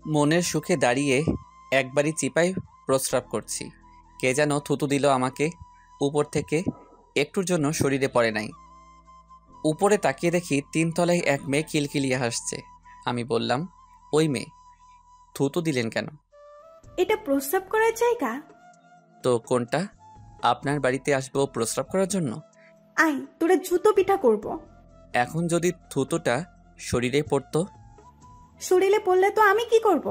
মনের সুখে দাঁড়িয়ে একবারই চিপায় প্রস্রাব করছি। কে যেন থুতু দিল আমাকে উপর থেকে, একটুর জন্য শরীরে পড়ে নাই। উপরে তাকিয়ে দেখি 3 তলায় এক মেয়ে কিলকিলিয়ে হাসছে। আমি বললাম, ওই মেয়ে, থুতু দিলেন কেন? এটা প্রস্রাব করার জায়গা? তো কোনটা? আপনার বাড়িতে আসবো প্রস্রাব করার জন্য? আয়, তোরা জুতো পিঠা করব। এখন যদি থুতুটা শরীরে পড়তো? শরীরে পড়লে তো আমি কি করব?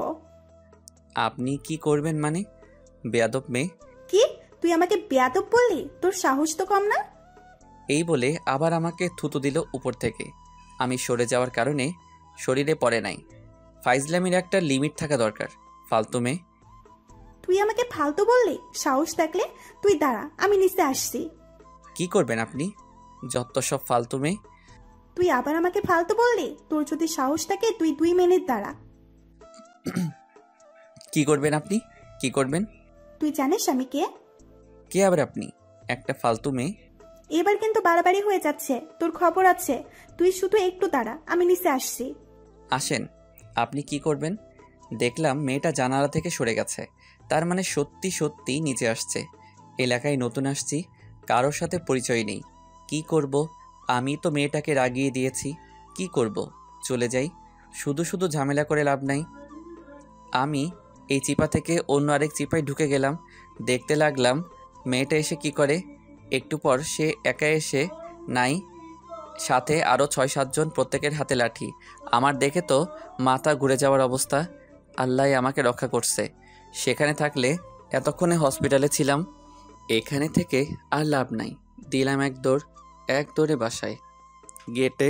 আপনি কি করবেন মানে? বেয়াদব মেয়ে। কি? তুই আমাকে বেয়াদব বললি? তোর সাহস তো কম না। এই বলে আবার আমাকে থুতু দিল উপর থেকে। আমি সরে যাওয়ার কারণে শরীরে পড়ে নাই। ফাইজলামির একটা লিমিট থাকা দরকার। ফালতু মেয়ে। তুই আমাকে ফালতু বললি? সাহস থাকলে তুই দাঁড়া, আমি নিচে আসছি। কি করবেন আপনি? যত সব ফালতু মেয়ে। তুই আবার আমাকে ফালতু বললি? তোর যদি সাহস থাকে তুই 2 মিনিট দাঁড়া। কি করবেন আপনি? কি করবেন? তুই জানিস আমি কে? কে আবার আপনি? একটা ফালতু মেয়ে। এবার কিন্তু বাড়াবাড়ি হয়ে যাচ্ছে, তোর খবর আছে। তুই শুধু একটু দাঁড়া, আমি নিচে আসছি। আসেন। আপনি কি করবেন? দেখলাম মেয়েটা জানালা থেকে সরে গেছে। তার মানে সত্যি সত্যি নিচে আসছে। এলাকায় নতুন আসছি, কারোর সাথে পরিচয় নেই। কি করব? আমি তো মেয়েটাকে রাগিয়ে দিয়েছি। কি করব? চলে যাই। শুধু শুধু ঝামেলা করে লাভ নাই। আমি এই চিপা থেকে অন্য আরেক চিপায় ঢুকে গেলাম। দেখতে লাগলাম মেয়েটা এসে কি করে। একটু পর সে একা এসে নাই, সাথে আরও 6-7 জন, প্রত্যেকের হাতে লাঠি। আমার দেখে তো মাথা ঘুরে যাওয়ার অবস্থা। আল্লাহ আমাকে রক্ষা করছে। সেখানে থাকলে এতক্ষণে হসপিটালে ছিলাম। এখানে থেকে আর লাভ নাই। দিলাম এক দৌড়ে বাসায়। গেটে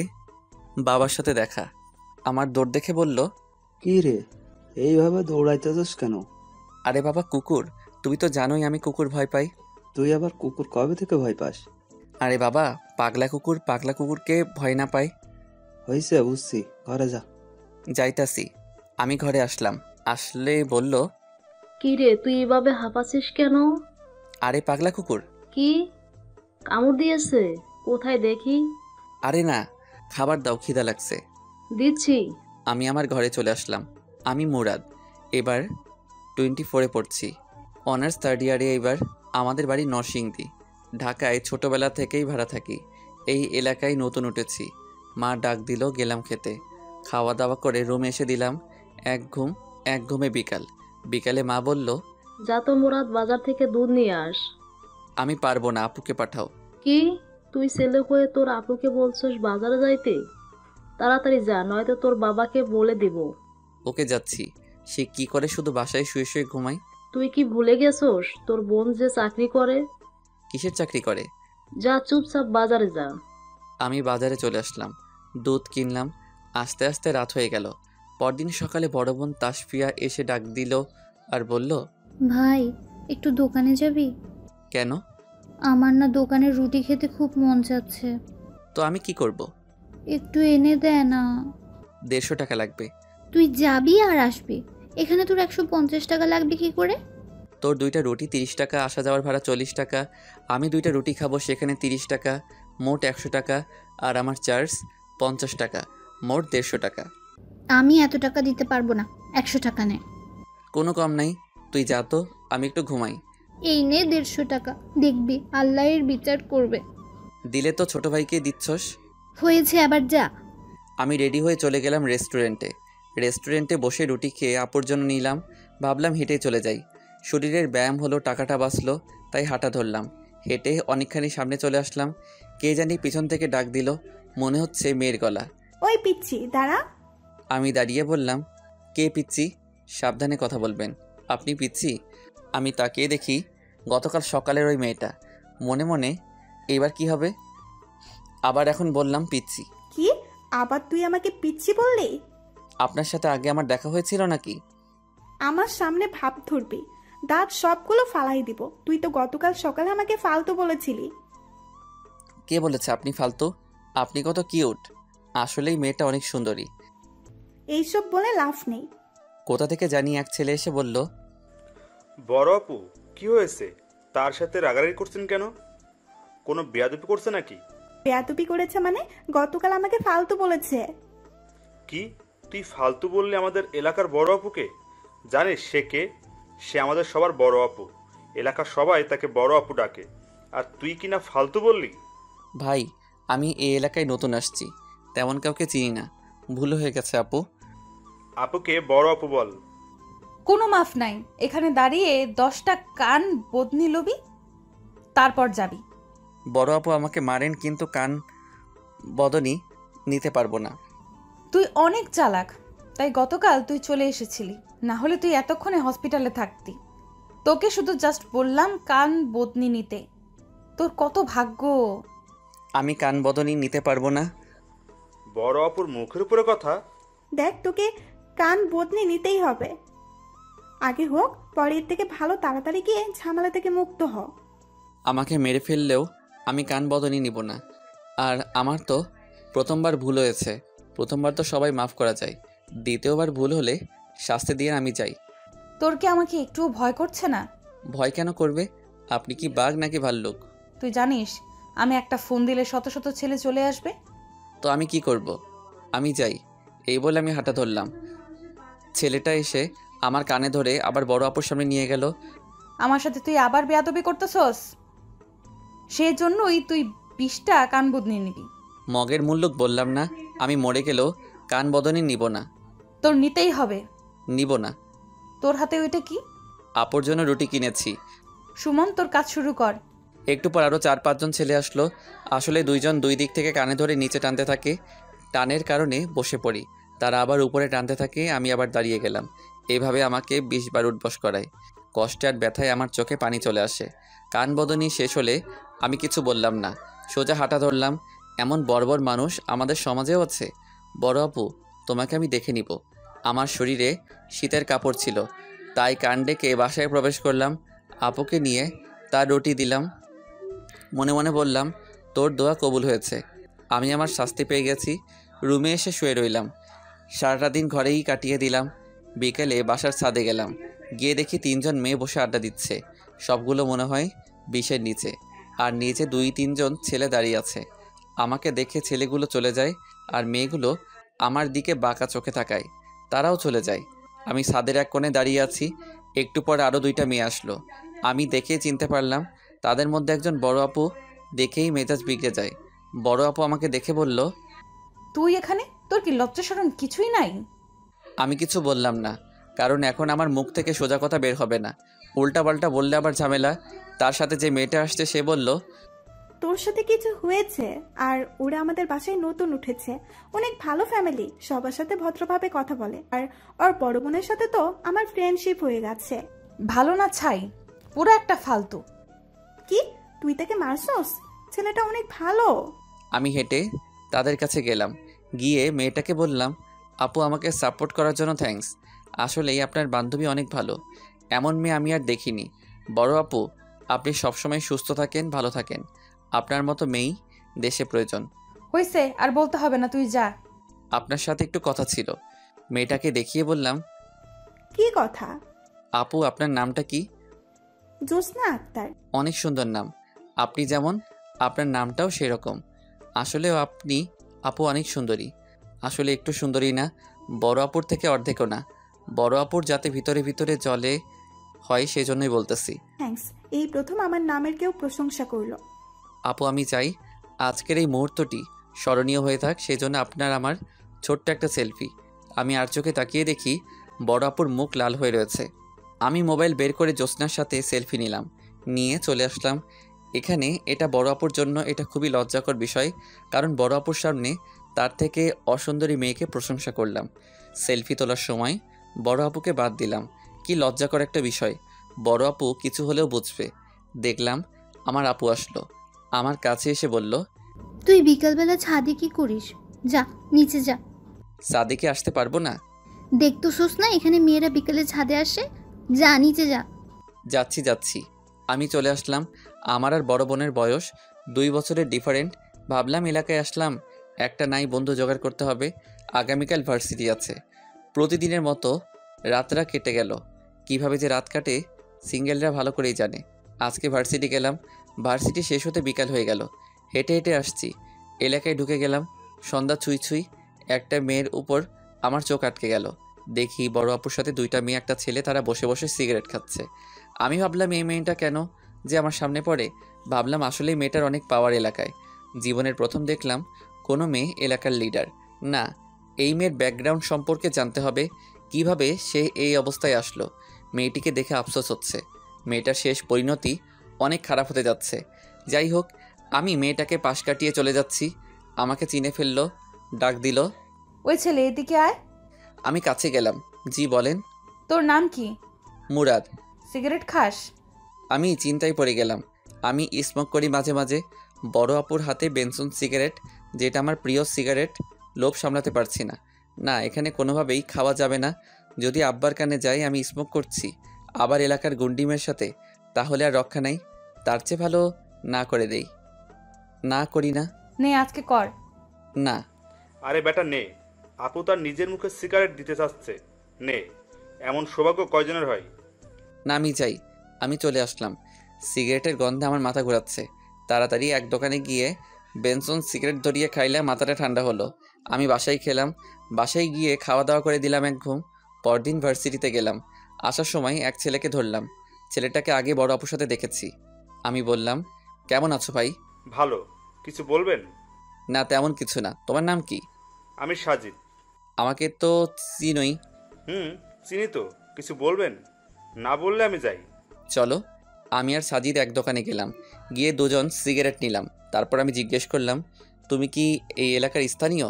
বাবার সাথে দেখা। আমার দৌড় দেখে বলল, কি রে, এইভাবে দৌড়াইতেছিস কেন? আরে বাবা, কুকুর। তুমি তো জানোই আমি কুকুর ভয় পাই। তুই আবার কুকুর কবে থেকে ভয় পাস? আরে বাবা, পাগলা কুকুরকে ভয় না পায়? হয়েছে, বুঝছি, ঘরে যা। যাইতাছি। আমি ঘরে আসলাম। আসলে বলল, কি রে, তুই এভাবে হাঁপাচ্ছিস কেন? আরে পাগলা কুকুর। কি কামড় দিয়েছে? কোথায় দেখি? আরে না, খাবার দাও, খিদা লাগছে। দিচ্ছি। আমি আমার ঘরে চলে আসলাম। আমি মুরাদ, এবার 24-এ পড়ছি। অনার্স 3rd ইয়ারে। এবার আমাদের বাড়ি নরসিংদী। ঢাকায় ছোটবেলা থেকেই ভাড়া থাকি। এই এলাকায় নতুন উঠেছি। মা ডাক দিল, গেলাম খেতে। খাওয়া দাওয়া করে রুমে এসে দিলাম এক ঘুমে বিকালে মা বলল, যা তো মুরাদ, বাজার থেকে দুধ নিয়ে আস। আমি পারবো না, আপুকে পাঠাও। কি? তুই ছেলে হয়ে তোর আপুকে বলছস বাজারে যাইতে? তাড়াতাড়ি যা, নয়তো তোর বাবাকে বলে দিব। ওকে, যাচ্ছি। সে কি করে শুধু বাসায় শুয়ে শুয়ে ঘুমায়? তুই কি ভুলে গেছস তোর বোন যে চাকরি করে? কিসের চাকরি করে? যা, চুপচাপ বাজারে যা। আমি বাজারে চলে আসলাম। দুধ কিনলাম। আস্তে আস্তে রাত হয়ে গেল। পরদিন সকালে বড় বোন তাসফিয়া এসে ডাক দিল আর বলল, ভাই, একটু দোকানে যাবি? কেন? আমার না দোকানে রুটি খেতে খুব মন চাচ্ছে। তো আমি কি করব? একটু এনে দে না। 150 টাকা লাগবে। তুই যাবি আর আসবি, এখানে তোর 150 টাকা লাগবে কি করে? তোর 2টা রুটি 30 টাকা, আসা যাওয়ার ভাড়া 40 টাকা। আমি 2টা রুটি খাবো, সেখানে 30 টাকা, মোট 100 টাকা। আর আমার চার্জ 50 টাকা, মোট 150 টাকা। আমি এত টাকা দিতে পারবো না, 100 টাকা নে। কোনো কম নাই। তুই যা তো, আমি একটু ঘুমাই। এই নে 150 টাকা, দেখবি আল্লাহ এর বিচার করবে। দিলে তো ছোট ভাইকে দিচ্ছস। হয়েছে, আবার যা। আমি রেডি হয়ে চলে গেলাম রেস্টুরেন্টে বসে রুটি খেয়ে আপুর জন্য নিলাম। ভাবলাম হেঁটে চলে যাই। শরীরের ব্যায়াম হলো, টাকাটা বাঁচলো, তাই হাঁটা ধরলাম। হেঁটে অনেকখানি সামনে চলে আসলাম। কে জানি পিছন থেকে ডাক দিল, মনে হচ্ছে মেয়ের গলা। ওই পিচ্ছি, দাঁড়া। আমি দাঁড়িয়ে বললাম, কে পিচ্ছি? সাবধানে কথা বলবেন। আপনি পিচ্ছি? আমি তাকিয়ে দেখি গতকাল সকালের ওই মেয়েটা। মনে মনে, এইবার কি হবে? আবার এখন বললাম পিচ্ছি। কি? আবার তুই আমাকে পিচ্ছি বললি? আপনার সাথে আগে আমার দেখা হয়েছিল নাকি? আমার সামনে ভাব ধরবি, দাঁত সবগুলো ফালাই দিব। তুই তো গতকাল সকালে আমাকে ফালতু বলেছিলি। কে বলেছে আপনি ফালতু? আপনি কত কিউট। আসলেই মেয়েটা অনেক সুন্দরী। এইসব বলে লাভ নেই। কোথা থেকে জানি এক ছেলে এসে বলল, বড় আপু, কি হয়েছে? তার সাথে রাগারাগি করছেন কেন? কোনো বেয়াদবি করছে নাকি? বেয়াদবি করেছে মানে? গতকাল আমাকে ফালতু বলেছে। কি? তুই ফালতু বললি আমাদের এলাকার বড় আপুকে? জানিস সে কে? সে আমাদের সবার বড় আপু। এলাকার সবাই তাকে বড় আপু ডাকে। আর তুই কিনা ফালতু বললি? ভাই, আমি এই এলাকায় নতুন আসছি, তেমন কাউকে চিনি না, ভুল হয়ে গেছে আপু। আপুকে বড় আপু বল। কোনো মাফ নাই। এখানে দাঁড়িয়ে 10টা কান বদনি লবি, তারপর যাবি। বড় আপু আমাকে মারেন, কিন্তু কান বদনি নিতে পারবো না। তুই অনেক চালাক, তাই গতকাল তুই চলে এসেছিলি, না হলে তুই এতক্ষণে হসপিটালে থাকতি। তোকে শুধু জাস্ট বললাম কান বদনি নিতে। তোর কত ভাগ্য। আমি কান বদনি নিতে পারবো না। বড় আপুর মুখের উপরে কথা। দেখ, তোকে কান বদনি নিতেই হবে। আগে হোক, পরে এর থেকে ভালো তাড়াতাড়ি গিয়ে ঝামেলা থেকে মুক্ত হ। আমাকে মেরে ফেললেও আমি কান বদনি নিব না। আর আমার তো প্রথমবার ভুল হয়েছে, প্রথমবার তো সবাই মাফ করা যায়, দ্বিতীয়বার ভুল হলে শাস্তি দিয়ে আমি যাই। তোর কি আমাকে একটুও ভয় করছে না? ভয় কেন করবে? আপনি কি বাঘ নাকি ভাল্লুক? তুই জানিস আমি একটা ফোন দিলে শত শত ছেলে চলে আসবে। তো আমি কি করব? আমি যাই, এই বলে আমি হাঁটা ধরলাম। ছেলেটা এসে আমার কানে ধরে আবার বড় আপুর সামনে নিয়ে গেল। আমার সাথে তুই আবার বেয়াদবি করতেছস, সেই জন্যই তুই 20টা কান বদনি নিবি। মগের মূল্যক বললাম না, আমি মরে গেলেও কান বদনি নিব না। তোর নিতেই হবে। নিব না। তোর হাতে ওইটা কি? আপুর জন্য রুটি কিনেছি। সুমন, তোর কাজ শুরু কর। একটু পর আরও 4-5 জন ছেলে আসলো। আসলে দুইজন দুই দিক থেকে কানে ধরে নিচে টানতে থাকে, টানের কারণে বসে পড়ি। তারা আবার উপরে টানতে থাকে, আমি আবার দাঁড়িয়ে গেলাম। এইভাবে আমাকে 20 বার উঠবস করায়। কষ্টে আর ব্যথায় আমার চোখে পানি চলে আসে। কান বদনি শেষ হলে আমি কিছু বললাম না, সোজা হাঁটা ধরলাম। এমন বর্বর মানুষ আমাদের সমাজেও আছে। বড় আপু, তোমাকে আমি দেখে নিব। আমার শরীরে শীতের কাপড় ছিল, তাই কান ডেকে বাসায় প্রবেশ করলাম। আপুকে নিয়ে তার রুটি দিলাম। মনে মনে বললাম, তোর দোয়া কবুল হয়েছে, আমি আমার শাস্তি পেয়ে গেছি। রুমে এসে শুয়ে রইলাম। সারাটা দিন ঘরেই কাটিয়ে দিলাম। বিকেলে বাসার ছাদে গেলাম, গিয়ে দেখি 3 জন মেয়ে বসে আড্ডা দিচ্ছে। সবগুলো মনে হয় 20-এর নিচে, আর নিচে 2-3 জন ছেলে দাঁড়িয়ে আছে। আমাকে দেখে ছেলেগুলো চলে যায়, আর মেয়েগুলো আমার দিকে বাঁকা চোখে তাকায়। তারাও চলে যায়। আমি ছাদের এক কোণে দাঁড়িয়ে আছি। একটু পর আরও 2টা মেয়ে আসলো। আমি দেখে চিনতে পারলাম তাদের মধ্যে একজন বড় আপু। দেখেই মেজাজ বিগড়ে যায়। বড় আপু আমাকে দেখে বলল, তুই এখানে? তোর কি লজ্জা শরম কিছুই নাই? আমি কিছু বললাম না, কারণ এখন আমার মুখ থেকে সোজা কথা বের হবে না। উল্টাপাল্টা বললে আবার ঝামেলা। তার সাথে যে মেয়েটা আসছে সে বলল, তোর সাথে কিছু হয়েছে, আর ওরা আমাদের বাসায় নতুন উঠেছে। অনেক ভালো ফ্যামিলি, সবার সাথে ভদ্রভাবে কথা বলে। আর ওর বড় বোনের সাথে তো আমার ফ্রেন্ডশিপ হয়ে গেছে। ভালো না ছাই, পুরো একটা ফালতু। কি, তুই তাকে মারছস? ছেলেটা অনেক ভালো। আমি হেঁটে তাদের কাছে গেলাম। গিয়ে মেয়েটাকে বললাম, আপু, আমাকে সাপোর্ট করার জন্য থ্যাঙ্কস। আসলেই আপনার বান্ধবী অনেক ভালো। এমন মেয়ে আমি আর দেখিনি। বড় আপু, আপনি সবসময় সুস্থ থাকেন, ভালো থাকেন। আপনার মতো মেয়েই দেশে প্রয়োজন। হইছে, আর বলতে হবে না, তুই যা। আপনার সাথে একটু কথা ছিল। মেয়েটাকে দেখিয়ে বললাম, কি কথা? আপু, আপনার নামটা কি? জোসনা আক্তার। অনেক সুন্দর নাম। আপনি যেমন, আপনার নামটাও সেরকম। আসলেও আপনি আপু অনেক সুন্দরী। আসলে একটু সুন্দরী না, বড় আপুর থেকে অর্ধেকও না। বড় আপুর যাতে ভিতরে ভিতরে জলে হয় সেজন্যই বলতেছি। থ্যাঙ্কস, এই প্রথম আমার নামের কেউ প্রশংসা করলো। আপু, আমি চাই আজকের এই মুহূর্তটি স্মরণীয় হয়ে থাক, সেজন্য আপনার আমার ছোট্ট একটা সেলফি। আমি আর চোখে তাকিয়ে দেখি বড় আপুর মুখ লাল হয়ে রয়েছে। আমি মোবাইল বের করে জ্যোৎস্নার সাথে সেলফি নিলাম, নিয়ে চলে আসলাম এখানে। এটা বড় আপুর জন্য এটা খুবই লজ্জাকর বিষয়, কারণ বড় আপুর সামনে তার থেকে অসুন্দরী মেয়েকে প্রশংসা করলাম। সেলফি তোলার সময় বড় আপুকে বাদ দিলাম। কি লজ্জাকর একটা বিষয়। বড় আপু কিছু হলেও বুঝবে। দেখলাম আমার আপু আসলো, আমার কাছে এসে বলল, তুই বিকালবেলা ছাদে কি করিস? যা, নিচে যা। সাদিকে আসতে পারবো না? দেখতেছোস না এখানে মেয়েরা বিকালে ছাদে আসে? যা, নিচে যা। যাচ্ছি যাচ্ছি। আমি চলে আসলাম। আমার আর বড় বোনের বয়স 2 বছরের ডিফারেন্ট। ভাবলাম এলাকায় আসলাম, একটা নাই বন্ধু জোগাড় করতে হবে। আগামীকাল ভার্সিটি আছে। প্রতিদিনের মতো রাতটা কেটে গেল। কিভাবে যে রাত কাটে সিঙ্গেলরা ভালো করেই জানে। আজকে ভার্সিটি গেলাম। ভার্সিটি শেষ হতে বিকাল হয়ে গেল। হেঁটে হেঁটে আসছি, এলাকায় ঢুকে গেলাম। সন্ধ্যা ছুঁই ছুঁই একটা মেয়ের উপর আমার চোখ আটকে গেল। দেখি বড় আপুর সাথে দুইটা মেয়ে একটা ছেলে, তারা বসে বসে সিগারেট খাচ্ছে। আমি ভাবলাম এই মেয়েটা কেন যে আমার সামনে পড়ে। ভাবলাম আসলেই মেয়েটার অনেক পাওয়ার এলাকায়। জীবনের প্রথম দেখলাম কোনো মেয়ে এলাকার লিডার। না, এই মেয়ের ব্যাকগ্রাউন্ড সম্পর্কে জানতে হবে, কিভাবে সে এই অবস্থায় আসলো। মেয়েটিকে দেখে আফসোস হচ্ছে, মেয়েটার শেষ পরিণতি অনেক খারাপ হতে যাচ্ছে। যাই হোক, আমি মেয়েটাকে পাশ কাটিয়ে চলে যাচ্ছি। আমাকে চিনে ফেললো, ডাক দিল। ওই ছেলে, এদিকে আয়। আমি কাছে গেলাম। জি বলেন। তোর নাম কি? মুরাদ। সিগারেট খাস? আমি চিন্তায় পড়ে গেলাম। আমি স্মোক করি মাঝে মাঝে। বড় আপুর হাতে বেনসন সিগারেট, যেটা আমার প্রিয় সিগারেট। লোভ সামলাতে পারছি না। না, এখানে কোনোভাবেই খাওয়া যাবে না। যদি আব্বার কানে যাই আমি স্মোক করছি আবার এলাকার গুন্ডিমের সাথে, তাহলে আর রক্ষা নাই। তার চেয়ে ভালো না করে দেই। না করি না। নে, আজকে কর। না। আরে বেটা নে, আপু তার নিজের মুখে সিগারেট দিতে চাচ্ছে, নে। এমন সৌভাগ্য কয়জনের হয়? না, আমি যাই। আমি চলে আসলাম। সিগারেটের গন্ধে আমার মাথা ঘোরাচ্ছে। তাড়াতাড়ি এক দোকানে গিয়ে বেনসন সিগারেট ধরিয়ে খাইলে মাথাটা ঠান্ডা হলো। আমি বাসায় খেলাম। বাসায় গিয়ে খাওয়া দাওয়া করে দিলাম এক ঘুম। পরদিন ভার্সিটিতে গেলাম। আসার সময় এক ছেলেকে ধরলাম। ছেলেটাকে আগে বড় আপুর সাথে দেখেছি। আমি বললাম, কেমন আছো ভাই? ভালো। কিছু বলবেন? না, তেমন কিছু না। তোমার নাম কি? আমি সাজিদ। আমাকে তো চিনোই। চিনি তো। কিছু বলবেন? না বললে আমি যাই। চলো। আমি আর সাজিদ এক দোকানে গেলাম। গিয়ে দুজন সিগারেট নিলাম। তারপর আমি জিজ্ঞেস করলাম, তুমি কি এই এলাকার স্থানীয়?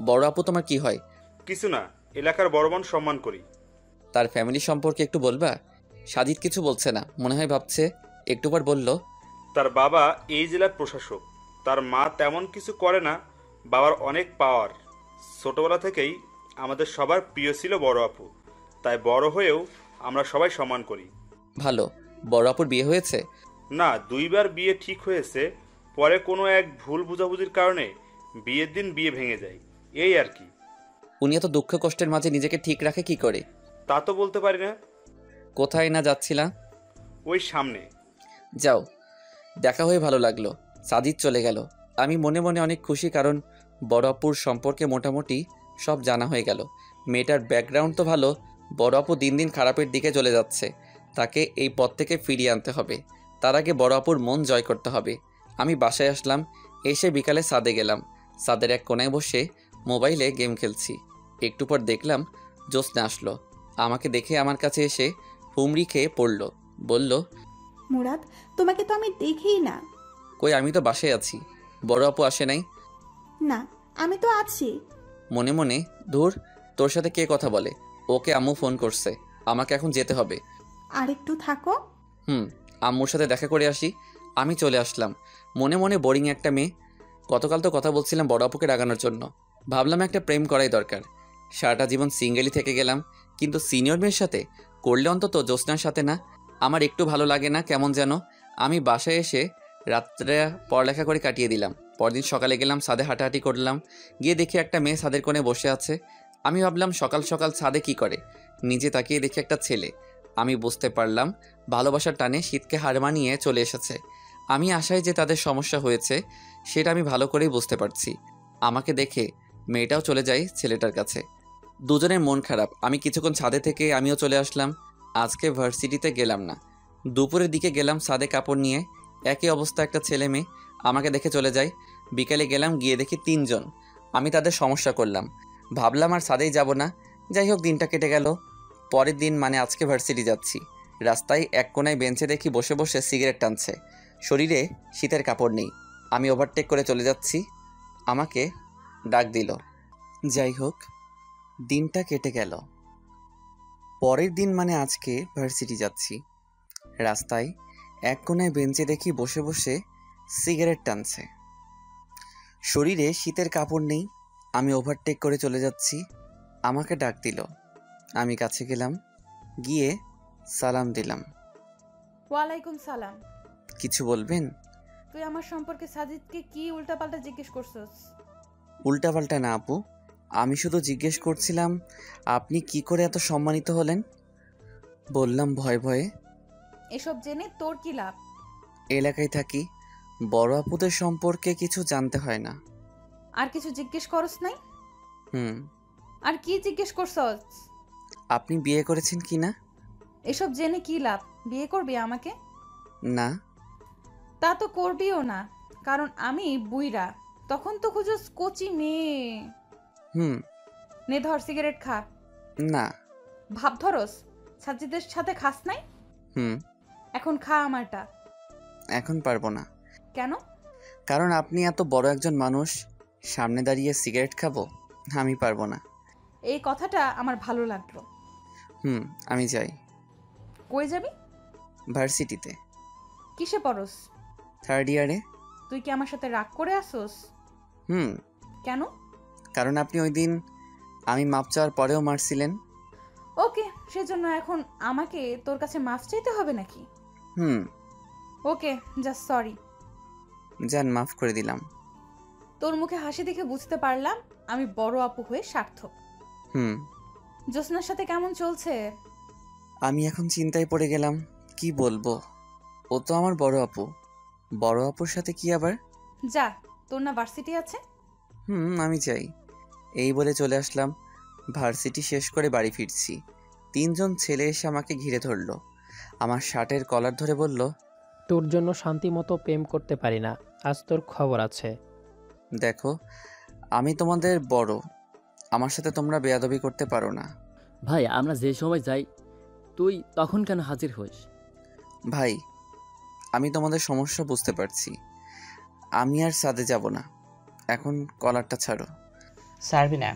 বড় আপু তোমার কি হয়? কিছু না, এলাকার বড়মান সম্মান করি। তার ফ্যামিলি সম্পর্কে একটু বলবা? সাজিদ কিছু বলছে না, মনে হয় ভাবছে। একটু পর বলল, তার বাবা এই জেলার প্রশাসক। তার মা তেমন কিছু করে না। বাবার অনেক পাওয়ার। ছোটবেলা থেকেই আমাদের সবার প্রিয় ছিল বড় আপু, তাই বড় হয়েও আমরা সবাই সম্মান করি। ভালো। বড় আপুর বিয়ে হয়েছে? না, 2বার বিয়ে ঠিক হয়েছে, পরে কোনো এক ভুল বুঝাবুঝির কারণে বিয়ের দিন বিয়ে ভেঙে যায়, এই আর কি। উনি এত দুঃখ কষ্টের মাঝে নিজেকে ঠিক রাখে কি করে? তা তো বলতে পারি না। কোথায় না যাচ্ছিলা? ওই সামনে। যাও। দেখা হয়ে ভালো লাগলো। সাজিদ চলে গেল। আমি মনে মনে অনেক খুশি, কারণ বড় আপুর সম্পর্কে মোটামুটি সব জানা হয়ে গেল। মেয়েটার ব্যাকগ্রাউন্ড তো ভালো। বড় আপু দিন দিন খারাপের দিকে চলে যাচ্ছে। তাকে এই পথ থেকে ফিরিয়ে আনতে হবে। তার আগে বড় আপুর মন জয় করতে হবে। আমি বাসায় আসলাম। এসে বিকালে ছাদে গেলাম। ছাদের এক কোনায় বসে মোবাইলে গেম খেলছি। একটু পর দেখলাম জ্যোৎস্না আসলো। আমাকে দেখে আমার কাছে এসে হুমড়ি খেয়ে পড়ল। বলল, মুরাদ, তোমাকে তো আমি দেখিই না। কই, আমি তো বাসায় আছি। বড় আপু আসে নাই? না, আমি তো আছি। মনে মনে, ধুর, তোর সাথে কে কথা বলে। ওকে আম্মু ফোন করছে, আমাকে এখন যেতে হবে। আর একটু থাকো। আম্মুর সাথে দেখা করে আসি। আমি চলে আসলাম। মনে মনে বোরিং একটা মেয়ে। গতকাল তো কথা বলছিলাম বড় আপুকে রাগানোর জন্য। ভাবলাম একটা প্রেম করাই দরকার। সারাটা জীবন সিঙ্গেলই থেকে গেলাম, কিন্তু সিনিয়র মেয়ের সাথে করলে অন্তত জ্যোৎস্নার সাথে না। আমার একটু ভালো লাগে না, কেমন যেন। আমি বাসায় এসে রাত্রে পড়ালেখা করে কাটিয়ে দিলাম। পরদিন সকালে গেলাম, ছাদে হাঁটাহাঁটি করলাম। গিয়ে দেখি একটা মেয়ে ছাদের কোণে বসে আছে। আমি ভাবলাম সকাল সকাল ছাদে কি করে। নিজে তাকিয়ে দেখি একটা ছেলে। আমি বুঝতে পারলাম ভালোবাসার টানে শীতকে হার মানিয়ে চলে এসেছে। আমি আশায় যে তাদের সমস্যা হয়েছে সেটা আমি ভালো করেই বুঝতে পারছি। আমাকে দেখে মেয়েটাও চলে যায় ছেলেটার কাছে। দুজনের মন খারাপ। আমি কিছুক্ষণ ছাদে থেকে আমিও চলে আসলাম। আজকে ভার্সিটিতে গেলাম না। দুপুরের দিকে গেলাম ছাদে কাপড় নিয়ে। একই অবস্থা, একটা ছেলে মেয়ে আমাকে দেখে চলে যায়। বিকালে গেলাম, গিয়ে দেখি 3 জন। আমি তাদের সমস্যা করলাম। ভাবলাম আর ছাদেই যাব না। যাই হোক, দিনটা কেটে গেল। পরের দিন মানে আজকে ভার্সিটি যাচ্ছি। রাস্তায় এক কোনায় বেঞ্চে দেখি বসে বসে সিগারেট টানছে। শরীরে শীতের কাপড় নেই। আমি ওভারটেক করে চলে যাচ্ছি। আমাকে ডাক দিল। যাই হোক, দিনটা কেটে গেল। পরের দিন মানে আজকে ভার্সিটি যাচ্ছি। রাস্তায় এক কোনায় বেঞ্চে দেখি বসে বসে সিগারেট টানছে। শরীরে শীতের কাপড় নেই। আমি ওভারটেক করে চলে যাচ্ছি। আমাকে ডাক দিল। আমি কাছে গেলাম, গিয়ে সালাম দিলাম। ওয়ালাইকুম সালাম। কিছু বলবেন? তুই আমার সম্পর্কে সাজিদকে কি উল্টাপাল্টা জিজ্ঞেস করছস? উল্টাপাল্টা না আপু, আমি শুধু জিজ্ঞেস করছিলাম আপনি কি করে এত সম্মানিত হলেন। বললাম ভয়ে ভয়ে। এসব জেনে তোর কি লাভ? এলাকায় থাকি, বড় আপুদের সম্পর্কে কিছু জানতে হয় না। আর কিছু জিজ্ঞেস করস নাই? হুম। আর কি জিজ্ঞেস করছস? আপনি বিয়ে করেছেন কি না? এসব জেনে কি লাভ? বিয়ে করবি আমাকে? না। তা তো করবিও না, কারণ আমি বুইরা। তখন তো খুঁজোস কচি মেয়ে। হুম। নে ধর সিগারেট খা। না। ভাব ধরস সাজিদের সাথে খাস নাই? হুম। এখন খা আমারটা। এখন পারবো না। কেন? কারণ আপনি এত বড় একজন মানুষ, সামনে দাঁড়িয়ে সিগারেট খাবো? আমি পারবো না। এই কথাটা আমার ভালো লাগলো। হুম, আমি যাই। কই যাবি? ভার্সিটিতে। কিসে পড়স? 3rd ইয়ারে। তুই কি আমার সাথে রাগ করে আসোস? হুম। কেন? কারণ আপনি ওই দিন আমি মাপ চাওয়ার পরেও মারছিলেন। ওকে, সেজন্য এখন আমাকে তোর কাছে মাফ চাইতে হবে নাকি? হুম। ওকে, জাস্ট সরি। যান, মাফ করে দিলাম। তোর মুখে হাসি দেখে বুঝতে পারলাম আমি বড় আপু হয়ে সার্থক। হুম। জ্যোৎস্নার সাথে কেমন চলছে? আমি এখন চিন্তায় পড়ে গেলাম, কি বলবো। ও তো আমার বড় আপু। বড় আপুর সাথে কি আবার? যা, তোর না ভার্সিটি আছে? হুম, আমি যাই। এই বলে চলে আসলাম। ভার্সিটি শেষ করে বাড়ি ফিরছি। 3জন ছেলে এসে আমাকে ঘিরে ধরলো। আমার শার্টের কলার ধরে বলল, তোর জন্য শান্তি মতো প্রেম করতে পারি না, আজ তোর খবর আছে। দেখো, আমি তোমাদের বড়, আমার সাথে তোমরা বেয়াদবি করতে পারো না। ভাই, আমরা যে সময় যাই তুই তখন কেন হাজির হইস? ভাই, আমি তোমাদের সমস্যা বুঝতে পারছি। আমি আর সাদে যাব না। এখন কলারটা ছাড়ো। ছাড়বি না?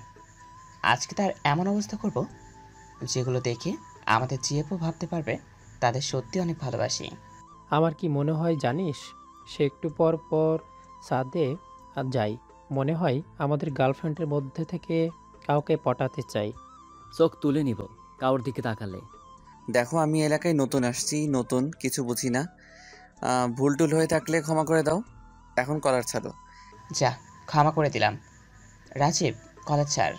আজকে তার এমন অবস্থা করব যেগুলো দেখে আমাদের জিএপও ভাবতে পারবে তাদের সত্যি অনেক ভালোবাসি। আমার কি মনে হয় জানিস, সে একটু পর পর সাদে যাই, মনে হয় আমাদের গার্লফ্রেন্ডের মধ্যে থেকে কাউকে পটাতে চাই। চোখ তুলে নিব কারোর দিকে তাকালে। দেখো, আমি এলাকায় নতুন আসছি, নতুন কিছু বুঝি না। ভুল টুল হয়ে থাকলে ক্ষমা করে দাও। এখন কলার ছাড়ো। যা, ক্ষমা করে দিলাম। রাজীব, কলার ছাড়।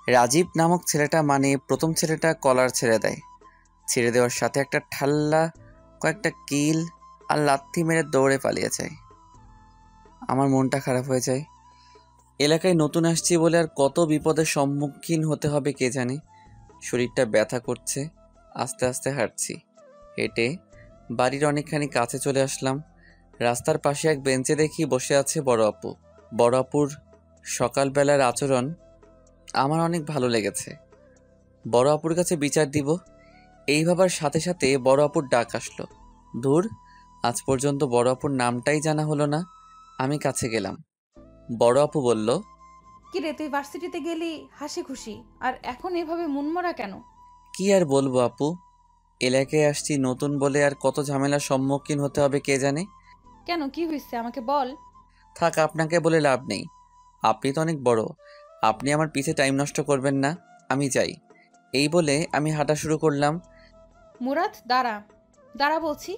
রাজীব নামক ছেলেটা, মানে প্রথম ছেলেটা, কলার ছেড়ে দেয়। ছেড়ে দেওয়ার সাথে একটা ঠাল্লা, কয়েকটা কিল আর লাথি মেরে দৌড়ে পালিয়ে যায়। আমার মনটা খারাপ হয়ে যায়। এলাকায় নতুন আসছি বলে আর কত বিপদের সম্মুখীন হতে হবে কে জানে। শরীরটা ব্যথা করছে। আস্তে আস্তে হাঁটছি। হেঁটে বাড়ির অনেকখানি কাছে চলে আসলাম। রাস্তার পাশে এক বেঞ্চে দেখি বসে আছে বড় আপু। বড় আপুর সকালবেলার আচরণ আমার অনেক ভালো লেগেছে। বড় আপুর কাছে বিচার দিব এই ভাবার সাথে সাথে বড় আপুর ডাক আসলো। ধুর, আজ পর্যন্ত বড় আপুর নামটাই জানা হলো না। আমি কাছে গেলাম। বড় আপু বলল, কি রে, তুই ভার্সিটিতে গেলি হাসি খুশি, আর এখন এভাবে মনমরা কেন? কি আর বলবো আপু, এলাকায় আসছি নতুন বলে আর কত ঝামেলার সম্মুখীন হতে হবে কে জানে। কেন, কি হয়েছে আমাকে বল। থাক, আপনাকে বলে লাভ নেই। আপনি তো অনেক বড়, আপনি আমার পিছে টাইম নষ্ট করবেন না। আমি যাই। এই বলে আমি হাঁটা শুরু করলাম। মুরাদ, দাঁড়া দাঁড়া বলছি,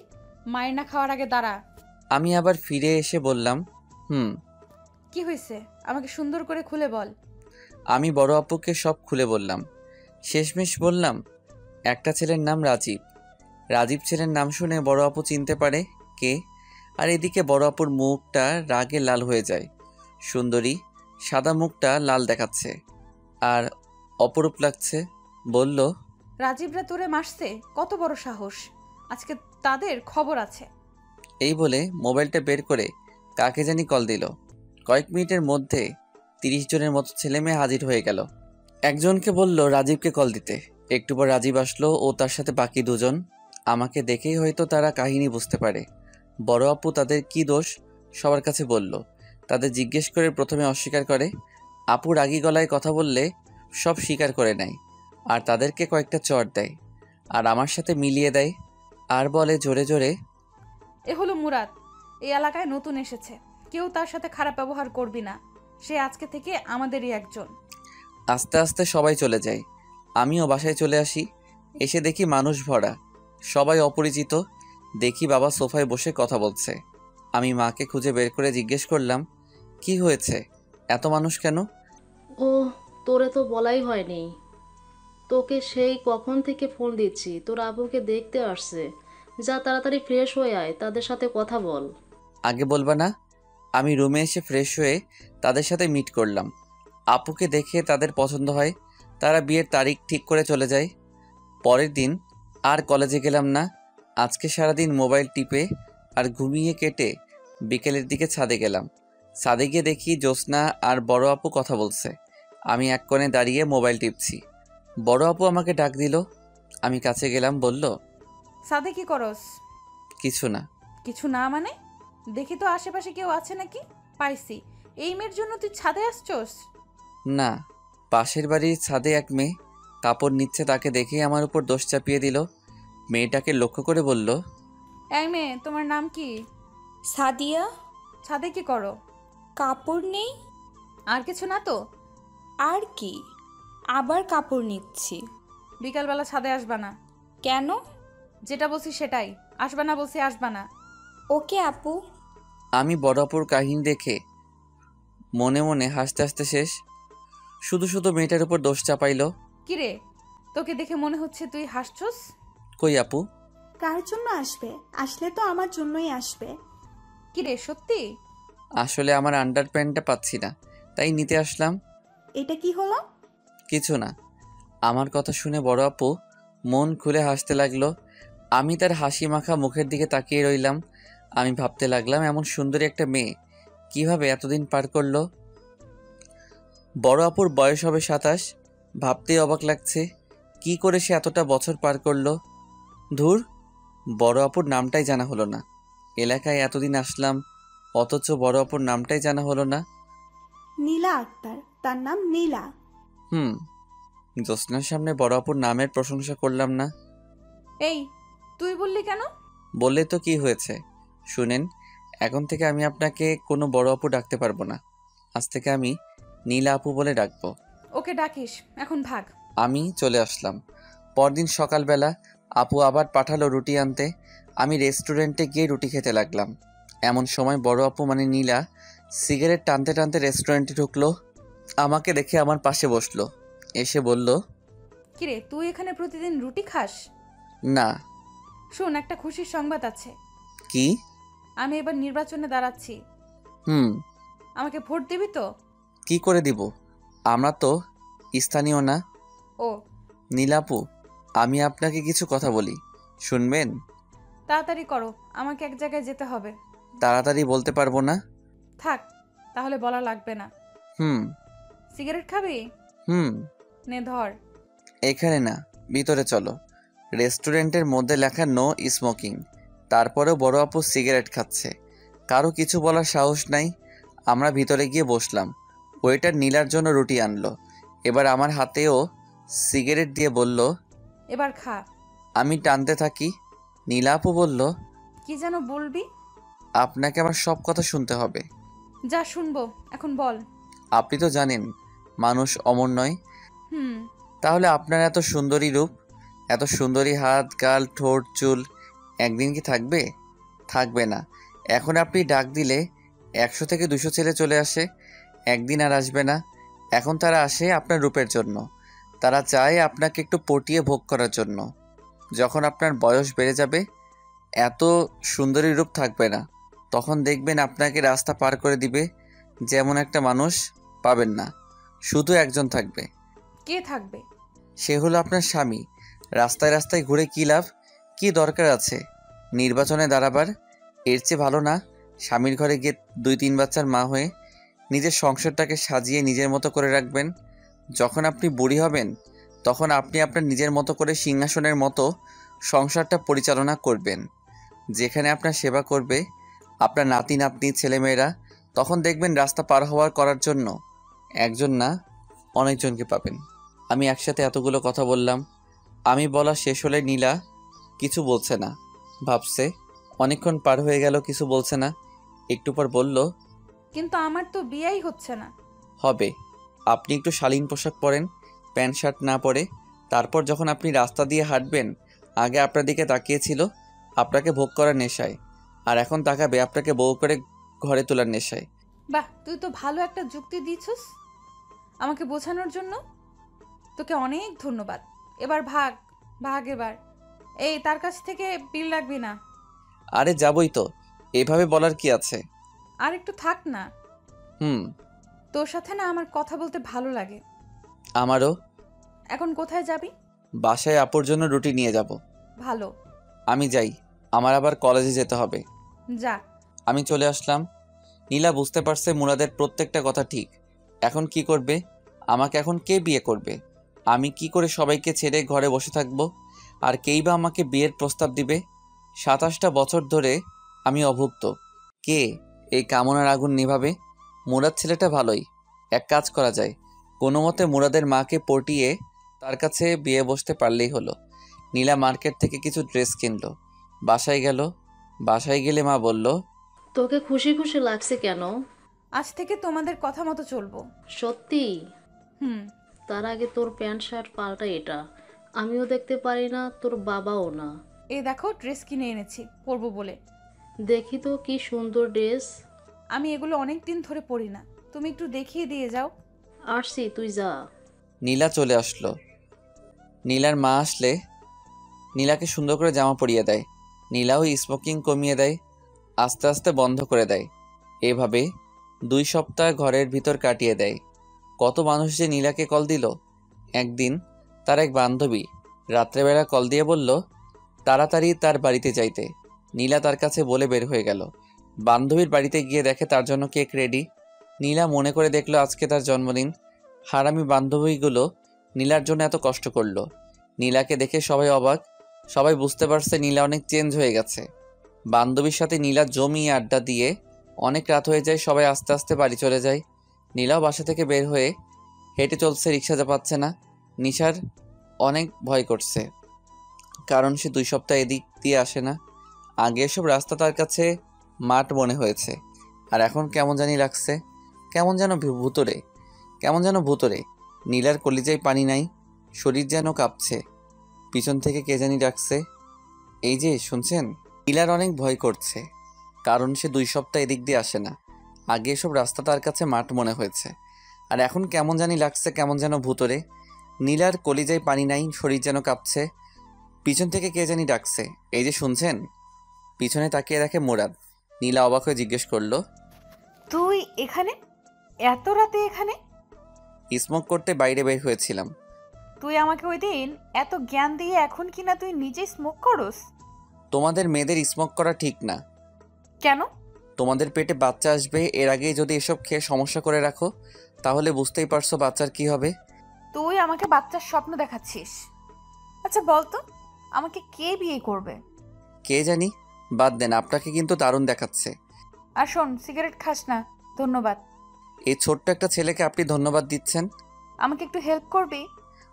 মায়ের না খাওয়ার আগে দাঁড়া। আমি আবার ফিরে এসে বললাম, হুম। কি হয়েছে আমাকে সুন্দর করে খুলে বল। আমি বড় আপুকে সব খুলে বললাম। শেষমেশ বললাম, একটা ছেলের নাম রাজীব। রাজীব ছেলের নাম শুনে বড় আপু চিনতে পারে কে। আর এদিকে বড় আপুর মুখটা রাগে লাল হয়ে যায়। সুন্দরী সাদা মুখটা লাল দেখাচ্ছে আর অপরূপ লাগছে। বলল, রাজীবরা তোরে মারছে? কত বড় সাহস! আজকে তাদের খবর আছে। এই বলে মোবাইলটা বের করে কাকে জানি কল দিল। কয়েক মিনিটের মধ্যে 30 জনের মতো ছেলে মেয়ে হাজির হয়ে গেল। একজনকে বলল রাজীবকে কল দিতে। একটু পর রাজীব আসলো ও তার সাথে বাকি দুজন। আমাকে দেখেই হয়তো তারা কাহিনী বুঝতে পারে। বড় আপু তাদের কি দোষ সবার কাছে বলল। তাদের জিজ্ঞেস করে প্রথমে অস্বীকার করে। আপু রাগী গলায় কথা বললে সব স্বীকার করে নেয় আর তাদেরকে কয়েকটা চড় দেয় আর আমার সাথে মিলিয়ে দেয় আর বলে জোরে জোরে, এ হলো মুরাদ, এই এলাকায় নতুন এসেছে, কেউ তার সাথে খারাপ ব্যবহার করবি না, সে আজকে থেকে আমাদেরই একজন। আস্তে আস্তে সবাই চলে যায়। আমিও বাসায় চলে আসি। এসে দেখি মানুষ ভরা, সবাই অপরিচিত। দেখি বাবা সোফায় বসে কথা বলছে। আমি মাকে খুঁজে বের করে জিজ্ঞেস করলাম, কি হয়েছে, এত মানুষ কেন? ও, তোরে তো বলাই হয়নি। তোকে সেই কখন থেকে ফোন দিচ্ছি, তোর আব্বুকে দেখতে আসছে। যা তাড়াতাড়ি ফ্রেশ হয়ে আয়, তাদের সাথে কথা বল। আগে বলবা না? আমি রুমে এসে ফ্রেশ হয়ে তাদের সাথে মিট করলাম। আপুকে দেখে তাদের পছন্দ হয়। তারা বিয়ের তারিখ ঠিক করে চলে যায়। পরের দিন আর কলেজে গেলাম না। আজকে সারাদিন মোবাইল টিপে আর ঘুমিয়ে কেটে বিকেলের দিকে ছাদে গেলাম। ছাদে গিয়ে দেখি জ্যোৎস্না আর বড় আপু কথা বলছে। আমি এক কোণে দাঁড়িয়ে মোবাইল টিপছি। বড় আপু আমাকে ডাক দিল। আমি কাছে গেলাম, বলল, সাদে কি করস? কিছু না। কিছু না মানে? দেখি তো আশেপাশে কেউ আছে নাকি। পাইছি, এই মেয়ের জন্য তুই ছাদে আসছস? না, পাশের বাড়ির ছাদে এক মেয়ে কাপড় নিচ্ছে, তাকে দেখেই আমার উপর দোষ চাপিয়ে দিল। মেয়েটাকে লক্ষ্য করে বলল, এই মেয়ে, তোমার নাম কি? সাদিয়া। ছাদে কি করো? কাপড় নেই। আর কিছু না তো? আর কি, আবার কাপড় নিচ্ছি। বিকালবেলা ছাদে আসবা না। কেন? যেটা বলছি সেটাই, আসবা না বলছি, আসবা না। ওকে আপু। আমি বড় আপুর কাহিনী দেখে মনে মনে হাসতে হাসতে শেষ। শুধু শুধু মেয়েটার উপর দোষ চাপাইল। কিরে, তোকে দেখে মনে হচ্ছে তুই হাসছস। কই আপু? কার জন্য আসবে? আসলে তো আমার জন্যই আসবে। কিরে, সত্যি? আসলে আমার আন্ডার প্যান্টটা পাচ্ছি না, তাই নিতে আসলাম। এটা কি হলো? কিছু না। আমার কথা শুনে বড় আপু মন খুলে হাসতে লাগলো। আমি তার হাসি মাখা মুখের দিকে তাকিয়ে রইলাম। আমি ভাবতে লাগলাম, এমন সুন্দরী একটা মেয়ে কিভাবে এতদিন পার করলো। বড় আপুর বয়স হবে 27। ভাবতেই অবাক লাগছে, কি করে সে এতটা বছর পার করলো। ধুর, বড় আপুর নামটাই জানা হলো না। এলাকায় এতদিন আসলাম, অথচ বড় আপুর নামটাই জানা হলো না। নীলা আক্তার, তার নাম নীলা। জ্যোৎস্নার সামনে বড় আপুর নামের প্রশংসা করলাম না। এই, তুই বললি কেন? বললে তো কি হয়েছে? শুনেন, এখন থেকে আমি আপনাকে কোনো বড় আপু ডাকতে পারবো না। আজ থেকে আমি নীলা আপু বলে ডাকবো। ওকে ডাকিস, এখন ভাগ। আমি চলে আসলাম। পরদিন সকালবেলা আপু আবার পাঠালো রুটি আনতে। আমি রেস্টুরেন্টে গিয়ে রুটি খেতে লাগলাম। এমন সময় বড় আপু মানে নীলা সিগারেট টানতে টানতে রেস্টুরেন্টে ঢুকলো। আমাকে দেখে আমার পাশে বসলো, এসে বলল, কিরে, তুই এখানে প্রতিদিন রুটি খাস? না। শোন, একটা খুশির সংবাদ আছে। কি? আমি এবার নির্বাচনে দাঁড়াচ্ছি। আমাকে ভোট দিবি তো? কি করে দিব? আমরা তো স্থানীয় না। ও নীলাপু, আমি আপনাকে কিছু কথা বলি, শুনবেন? তাড়াতাড়ি করো, আমাকে এক জায়গায় যেতে হবে। তাড়াতাড়ি বলতে পারবো না। থাক, তাহলে বলা লাগবে না। সিগারেট খাবি? নে ধর। এখানে না, ভিতরে চলো। রেস্টুরেন্টের মধ্যে লেখা নো স্মোকিং। তারপরেও বড় আপু সিগারেট খাচ্ছে, কারো কিছু বলার সাহস নাই। আমরা ভিতরে গিয়ে বসলাম। ওয়েটার নীলার জন্য রুটি আনলো। এবার আমার হাতেও সিগারেট দিয়ে বলল, এবার খা। আমি টানতে থাকি। নীলা আপু বলল, কি যেন বলবি? আপনাকে আমার সব কথা শুনতে হবে। যা শুনবো, এখন বল। আপনি তো জানেন মানুষ অমর নয়। তাহলে আপনার এত সুন্দরী রূপ, এত সুন্দরী হাত, গাল, ঠোঁট, চুল একদিন কি থাকবে? থাকবে না। এখন আপনি ডাক দিলে 100 থেকে 200 ছেলে চলে আসে, একদিন আর আসবে না। এখন তারা আসে আপনার রূপের জন্য। তারা চায় আপনাকে একটু পটিয়ে ভোগ করার জন্য। যখন আপনার বয়স বেড়ে যাবে, এত সুন্দরী রূপ থাকবে না। তখন দেখবেন আপনাকে রাস্তা পার করে দিবে, যেমন একটা মানুষ পাবেন না। শুধু একজন থাকবে। কে থাকবে? সে হলো আপনার স্বামী। রাস্তায় রাস্তায় ঘুরে কী লাভ? কি দরকার আছে নির্বাচনে দাঁড়াবার? এর চেয়ে ভালো না স্বামীর ঘরে গিয়ে 2-3 বাচ্চার মা হয়ে নিজের সংসারটাকে সাজিয়ে নিজের মতো করে রাখবেন। যখন আপনি বুড়ি হবেন, তখন আপনি আপনার নিজের মতো করে সিংহাসনের মতো সংসারটা পরিচালনা করবেন, যেখানে আপনার সেবা করবে আপনার নাতি নাতনি ছেলেমেয়েরা। তখন দেখবেন রাস্তা পার হওয়ার করার জন্য একজন না, অনেকজনকে পাবেন। আমি একসাথে এতগুলো কথা বললাম। আমি বলা শেষ হলে নীলা কিছু বলছে না, ভাবছে। অনেকক্ষণ পার হয়ে গেল, কিছু বলছে না। একটু পর বলল, কিন্তু আমার তো বিয়েই হচ্ছে না। হবে। আপনি একটু শালীন পোশাক পরেন, প্যান্ট শার্ট না পরে। তারপর যখন আপনি রাস্তা দিয়ে হাঁটবেন, আগে আপনার দিকে তাকিয়েছিল আপনাকে ভোগ করার নেশায়, আর এখন তাকাবে আপনাকে বউ করে ঘরে তোলার নেশায়। বাহ, তুই তো ভালো একটা যুক্তি দিয়েছিস আমাকে বোঝানোর জন্য। তোকে অনেক ধন্যবাদ। এবার ভাগ ভাগ এবার। এই, তার কাছ থেকে বিল রাখবি না। আরে যাবই তো, এভাবে বলার কি আছে? আর একটু থাক না। তোর সাথে না আমার কথা বলতে ভালো লাগে। আমারও। এখন কোথায় যাবি? বাসায় আপুর জন্য রুটি নিয়ে যাব। ভালো। আমি যাই, আমার আবার কলেজে যেতে হবে। যা। আমি চলে আসলাম। নীলা বুঝতে পারছে মুরাদের প্রত্যেকটা কথা ঠিক। এখন কি করবে? আমাকে এখন কে বিয়ে করবে? আমি কি করে সবাইকে ছেড়ে ঘরে বসে থাকবো? আর কেই বা আমাকে বিয়ের প্রস্তাব দিবে? 27টা বছর ধরে আমি অভুক্ত। কে এই কামনার আগুন নিভাবে? মুরাদ ছেলেটা ভালোই, এক কাজ করা যায়, কোনো মতে মুরাদের মাকে পটিয়ে তার কাছে বিয়ে বসতে পারলেই হলো। নীলা মার্কেট থেকে কিছু ড্রেস কিনলো, বাসায় গেল। বাসায় গেলে মা বলল, তোকে খুশি খুশি লাগছে কেন? আজ থেকে তোমাদের কথা মতো চলবো। সত্যি? হুম। তার আগে তোর প্যান্ট শার্ট পাল্টা এটা। আমিও দেখতে পারি না, তোর বাবাও না। এই দেখো ড্রেস কিনে এনেছি পরবো বলে। দেখি তো কি সুন্দর ড্রেস। আমি এগুলো অনেক দিন ধরে পরি না, তুমি একটু দেখিয়ে দিয়ে যাও। আসছি, তুই যা। নীলা চলে আসলো। নীলার মা আসলে নীলাকে সুন্দর করে জামা পরিয়ে দেয়। নীলাও স্মোকিং কমিয়ে দেয়, আস্তে আস্তে বন্ধ করে দেয়। এভাবে 2 সপ্তাহ ঘরের ভিতর কাটিয়ে দেয়। কত মানুষ যে নীলাকে কল দিল। একদিন তার এক বান্ধবী রাত্রেবেলা কল দিয়ে বলল তাড়াতাড়ি তার বাড়িতে যাইতে। নীলা তার কাছে বলে বের হয়ে গেল। বান্ধবীর বাড়িতে গিয়ে দেখে তার জন্য কেক রেডি। নীলা মনে করে দেখলো আজকে তার জন্মদিন। হারামি বান্ধবীগুলো নীলার জন্য এত কষ্ট করলো। নীলাকে দেখে সবাই অবাক। সবাই বুঝতে পারছে নীলা অনেক চেঞ্জ হয়ে গেছে। বান্ধবীর সাথে নীলা জমিয়ে আড্ডা দিয়ে অনেক রাত হয়ে যায়। সবাই আস্তে আস্তে বাড়ি চলে যায়। নীলাও বাসা থেকে বের হয়ে হেঁটে চলছে, রিক্সা পাচ্ছে না। নিশার অনেক ভয় করছে, কারণ সে 2 সপ্তাহ এদিক দিয়ে আসে না। আগে এসব রাস্তা তার কাছে মাঠ মনে হয়েছে, আর এখন কেমন জানি লাগছে, কেমন যেন ভুতুরে। নীলার কলিজায় পানি নাই, শরীর যেন কাঁপছে। পিছন থেকে কে জানি ডাকছে, এই যে শুনছেন? নীলার অনেক ভয় করছে, কারণ সে 2 সপ্তাহ এদিক দিয়ে আসে না। আগে এসব রাস্তা তার কাছে মাঠ মনে হয়েছে, আর এখন কেমন জানি লাগছে, কেমন যেন ভুতুরে। নীলার কলিজায় পানি নাই, শরীর যেন কাঁপছে। পিছন থেকে কে জানি ডাকছে, এই যে শুনছেন? পিছনে তাকিয়ে দেখে মুরাদ। নীলা অবাক হয়ে জিজ্ঞেস করলো, তুই এখানে? এত রাতে এখানে? স্মোক করতে বাইরে বের হয়েছিলাম। তুই আমাকে ওই দিন এত জ্ঞান দিয়ে এখন কিনা তুই নিজেই স্মোক করস? তোমাদের মেয়েদের স্মোক করা ঠিক না। কেন? তোমাদের পেটে বাচ্চা আসবে, এর আগেই যদি এসব খেয়ে সমস্যা করে রাখো, তাহলে বুঝতেই পারছো বাচ্চার কি হবে। তুই আমাকে বাচ্চার স্বপ্ন দেখাচ্ছিস। আচ্ছা বলতো, আমাকে কে বিয়ে করবে? কে জানি, বাদ দেন, আপনাকে কিন্তু দারুণ দেখাচ্ছে। আর শোন, সিগারেট খাস না। ধন্যবাদ। এই ছোট্ট একটা ছেলেকে আপনি ধন্যবাদ দিচ্ছেন? আমাকে একটু হেল্প করবি?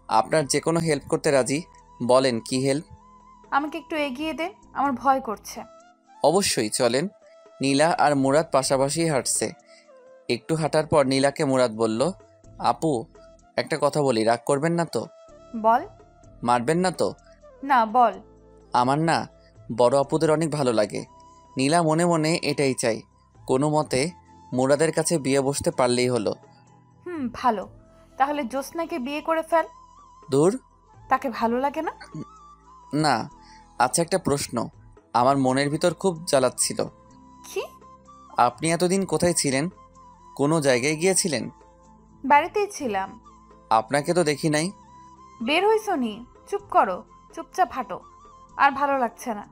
আপনার যে কোনো হেল্প করতে রাজি, বলেন কি হেল্প। আমাকে একটু এগিয়ে দে, আমার ভয় করছে। অবশ্যই, চলেন। নীলা আর মুরাদ পাশাপাশি হাঁটছে। একটু হাঁটার পর নীলাকে মুরাদ বলল, আপু একটা কথা বলি, রাগ করবেন না তো? বল। মারবেন না তো? না, বল। আমার না বড় আপুদের অনেক ভালো লাগে। নীলা মনে মনে এটাই চাই, কোনো মতে মুরাদের কাছে বিয়ে বসতে পারলেই হলো। ভালো, তাহলে জ্যোৎস্নাকে বিয়ে করে ফেল। দূর, তাকে ভালো লাগে না? না। আচ্ছা একটা প্রশ্ন আমার মনের ভিতর খুব জ্বালাচ্ছিল। কি? আপনি এতদিন কোথায় ছিলেন? কোনো জায়গায় গিয়েছিলেন? বাড়িতেই ছিলাম। আপনাকে তো দেখি নাই। বের হইছ নি? চুপ করো, চুপচাপ হাঁটো। আর ভালো লাগছে না।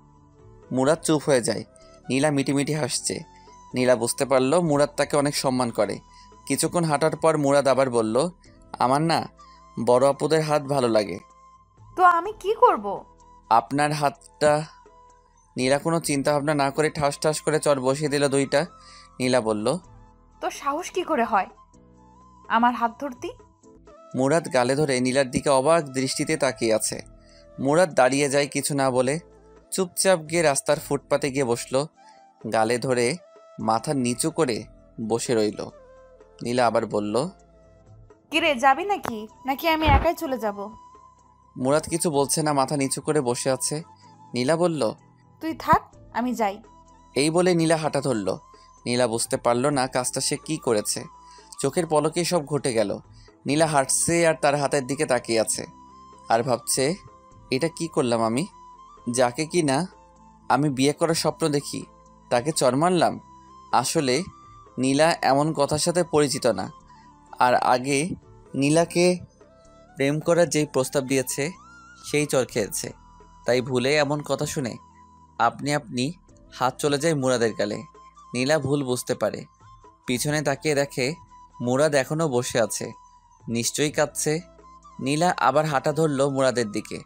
মুরাদ চুপ হয়ে যায়। নীলা মিটিমিটি হাসছে। নীলা বুঝতে পারলো মুরাদ তাকে অনেক সম্মান করে। কিছুক্ষণ হাঁটার পর মুরাদ আবার বলল, আমার না বড় আপুদের হাত ভালো লাগে। তো আমি কি করব? আপনার হাতটা। নীলা কোনো চিন্তা ভাবনা না করে ঠাস ঠাস করে চট বসিয়ে দিল 2টা। নীলা বলল, তোর সাহস কি করে হয় আমার হাত ধরতি? মুরাদ গালে ধরে নীলার দিকে অবাক দৃষ্টিতে তাকিয়ে আছে। মুরাদ দাঁড়িয়ে যায় কিছু না বলে, চুপচাপ গিয়ে রাস্তার ফুটপাতে গিয়ে বসলো। গালে ধরে মাথা নিচু করে বসে রইল। নীলা আবার বলল, কিরে, যাবি নাকি নাকি আমি একাই চলে যাব? মুরাদ কিছু বলছে না, মাথা নিচু করে বসে আছে। নীলা বলল, তুই থাক, আমি যাই। এই বলে নীলা হাঁটা ধরল। নীলা বুঝতে পারল না কাজটা সে কি করেছে। চোখের পলকে সব ঘটে গেল। নীলা হাঁটছে আর তার হাতের দিকে তাকিয়ে আছে, আর ভাবছে এটা কি করলাম আমি? যাকে কি না আমি বিয়ে করার স্বপ্ন দেখি, তাকে চর মারলাম। আসলে নীলা এমন কথার সাথে পরিচিত না। আর আগে নীলাকে প্রেম করার যেই প্রস্তাব দিয়েছে সেই চর খেয়েছে। তাই ভুলে এমন কথা শুনে আপনি হাত চলে যায় মুরাদের গালে। নীলা ভুল বুঝতে পারে, পিছনে তাকিয়ে দেখে মুরাদ এখনও বসে আছে, নিশ্চয়ই কাঁদছে। নীলা আবার হাঁটা ধরল মুরাদের দিকে।